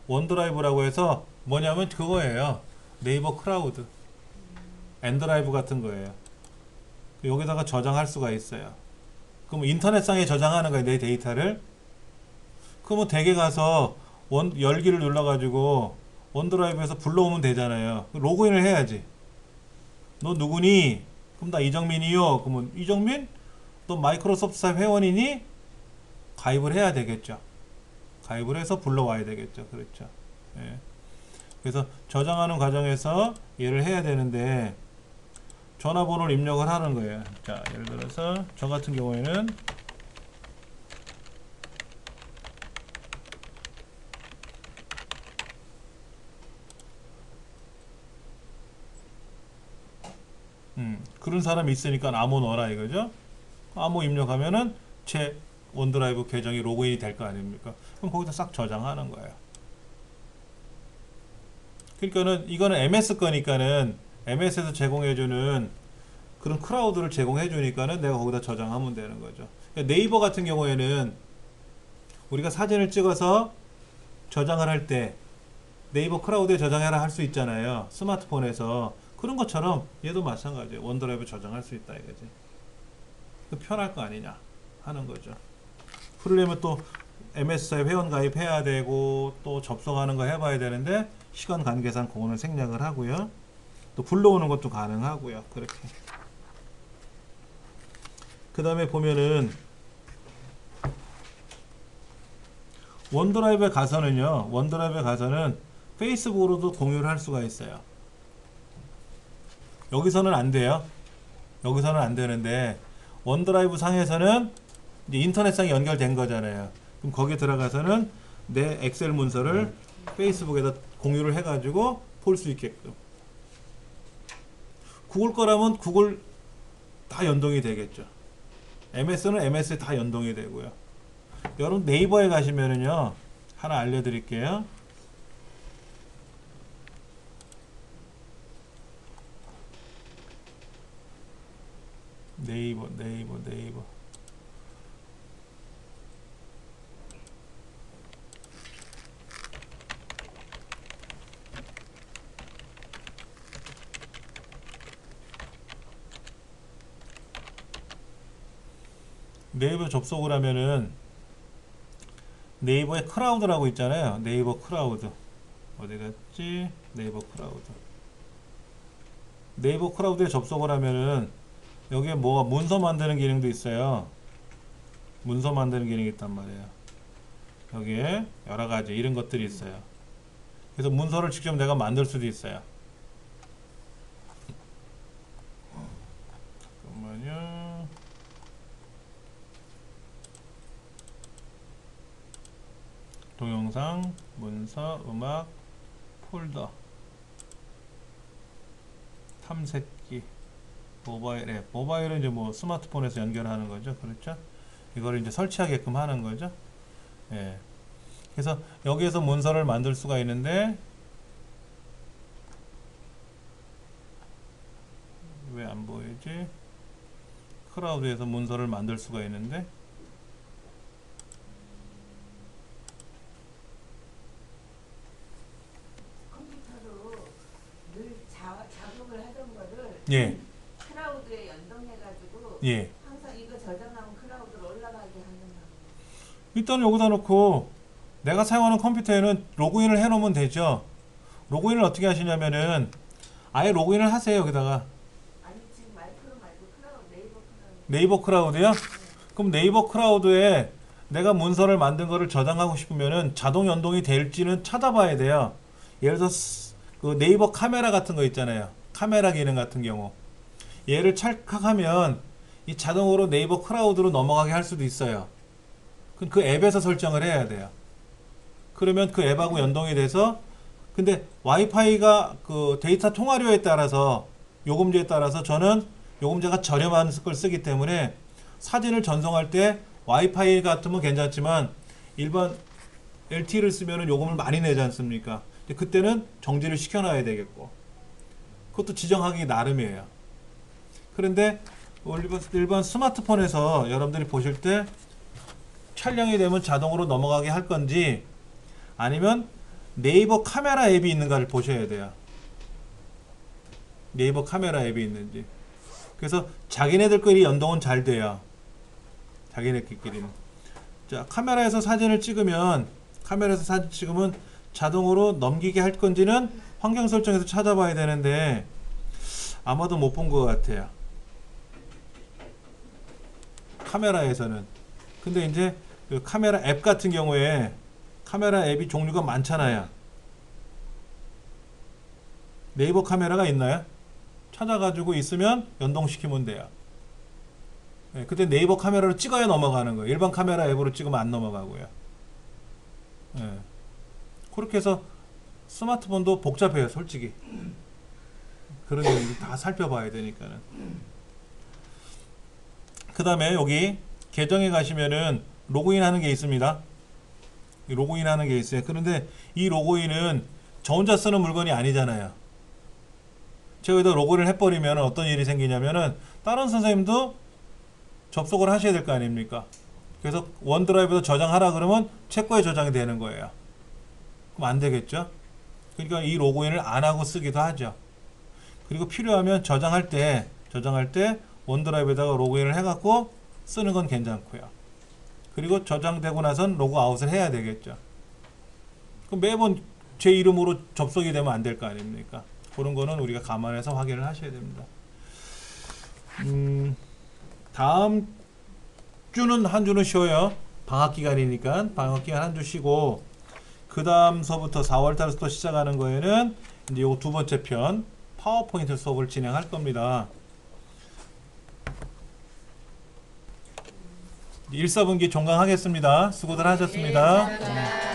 원드라이브라고 해서 뭐냐면 그거예요. 네이버 클라우드. 엔드라이브 같은 거예요. 여기다가 저장할 수가 있어요. 그럼 인터넷상에 저장하는 거예요. 내 데이터를. 그러면 댁에 가서 열기를 눌러가지고 원드라이브에서 불러오면 되잖아요. 로그인을 해야지. 너 누구니? 그럼 나 이정민이요. 그러면 이정민? 너 마이크로소프트 회원이니? 가입을 해야 되겠죠. 가입을 해서 불러와야 되겠죠. 그렇죠. 예. 그래서 저장하는 과정에서 얘를 해야 되는데 전화번호를 입력을 하는 거예요. 자, 예를 들어서 저 같은 경우에는 그런 사람이 있으니까 암호 넣어라 이거죠. 암호 입력하면은 제 원드라이브 계정이 로그인이 될 거 아닙니까? 그럼 거기다 싹 저장하는 거예요. 그러니까는 이거는 MS 거니까는 MS에서 제공해주는 그런 클라우드를 제공해주니까는 내가 거기다 저장하면 되는 거죠. 그러니까 네이버 같은 경우에는 우리가 사진을 찍어서 저장을 할 때 네이버 클라우드에 저장해라 할 수 있잖아요. 스마트폰에서. 그런 것처럼 얘도 마찬가지예요. 원드라이브 저장할 수 있다 이거지. 편할 거 아니냐 하는 거죠. 그러려면 또 MS사에 회원 가입해야 되고 또 접속하는 거 해봐야 되는데 시간 관계상 그거는 생략을 하고요. 또 불러오는 것도 가능하고요. 그렇게. 그 다음에 보면은 원드라이브에 가서는 페이스북으로도 공유를 할 수가 있어요. 여기서는 안 돼요. 여기서는 안 되는데 원드라이브 상에서는 이제 인터넷상에 연결된 거잖아요. 그럼 거기에 들어가서는 내 엑셀 문서를 페이스북에다 공유를 해가지고 볼 수 있게끔. 구글 거라면 구글 다 연동이 되겠죠. MS는 MS에 다 연동이 되고요. 여러분 네이버에 가시면은요 하나 알려드릴게요. 네이버 네이버 접속을 하면은 네이버에 클라우드라고 있잖아요. 네이버 클라우드 어디 갔지? 네이버 클라우드에 접속을 하면은 여기에 뭐가 문서 만드는 기능도 있어요. 문서 만드는 기능이 있단 말이에요. 여기에 여러 가지 이런 것들이 있어요. 그래서 문서를 직접 내가 만들 수도 있어요. 잠깐만요. 동영상, 문서, 음악, 폴더, 탐색기, 모바일 앱. 모바일은 이제 뭐 스마트폰에서 연결하는 거죠. 그렇죠? 이거를 이제 설치하게끔 하는 거죠. 예. 그래서 여기에서 문서를 만들 수가 있는데 있지? 클라우드에서 문서를 만들 수가 있는데 컴퓨터로 늘 작업을 하던 거를 예, 클라우드에 연동해가지고 예. 항상 이거 저장하면 클라우드로 올라가게 하는 거. 일단 여기다 놓고 내가 사용하는 컴퓨터에는 로그인을 해놓으면 되죠. 로그인을 어떻게 하시냐면은 아예 로그인을 하세요. 여기다가 아니 지금 마이크로 말고 클라우드 네이버 클라우드. 네이버 클라우드요? 그럼 네이버 클라우드에 내가 문서를 만든 거를 저장하고 싶으면은 자동 연동이 될지는 찾아봐야 돼요. 예를 들어서 그 네이버 카메라 같은 거 있잖아요. 카메라 기능 같은 경우 얘를 찰칵하면 이 자동으로 네이버 클라우드로 넘어가게 할 수도 있어요. 그럼 그 앱에서 설정을 해야 돼요. 그러면 그 앱하고 연동이 돼서 근데 와이파이가 그 데이터 통화료에 따라서 요금제에 따라서 저는 요금제가 저렴한 걸 쓰기 때문에 사진을 전송할 때 와이파이 같으면 괜찮지만 일반 LTE를 쓰면 요금을 많이 내지 않습니까? 근데 그때는 정지를 시켜놔야 되겠고 그것도 지정하기 나름이에요. 그런데 일반 스마트폰에서 여러분들이 보실 때 촬영이 되면 자동으로 넘어가게 할 건지 아니면 네이버 카메라 앱이 있는가를 보셔야 돼요. 네이버 카메라 앱이 있는지. 그래서 자기네들끼리 연동은 잘 돼요. 자기네들끼리는. 자, 카메라에서 사진을 찍으면 자동으로 넘기게 할 건지는 환경 설정에서 찾아봐야 되는데 아마도 못 본 것 같아요. 카메라에서는. 근데 이제 그 카메라 앱 같은 경우에 카메라 앱이 종류가 많잖아요. 네이버 카메라가 있나요? 찾아가지고 있으면 연동시키면 돼요. 네, 그때 네이버 카메라로 찍어야 넘어가는 거예요. 일반 카메라 앱으로 찍으면 안 넘어가고요. 네. 그렇게 해서 스마트폰도 복잡해요, 솔직히. 그런 거 다 살펴봐야 되니까는. 그 다음에 여기 계정에 가시면은 로그인 하는 게 있습니다. 로그인 하는 게 있어요. 그런데 이 로그인은 저 혼자 쓰는 물건이 아니잖아요. 제가 여기다 로그인을 해버리면 어떤 일이 생기냐면은 다른 선생님도 접속을 하셔야 될 거 아닙니까? 그래서 원드라이브에서 저장하라 그러면 제 거에 저장이 되는 거예요. 그럼 안 되겠죠? 그러니까 이 로그인을 안 하고 쓰기도 하죠. 그리고 필요하면 저장할 때 원드라이브에다가 로그인을 해갖고 쓰는 건 괜찮고요. 그리고 저장되고 나선 로그아웃을 해야 되겠죠. 그럼 매번 제 이름으로 접속이 되면 안 될 거 아닙니까? 그런 거는 우리가 감안해서 확인을 하셔야 됩니다. 다음 주는 한 주는 쉬어요. 방학 기간이니까 방학 기간 한 주 쉬고 그 다음서부터 4월달부터 또 시작하는 거에는 이제 요 두 번째 편 파워포인트 수업을 진행할 겁니다. 1, 4분기 종강하겠습니다. 수고들 하셨습니다. 네, 감사합니다.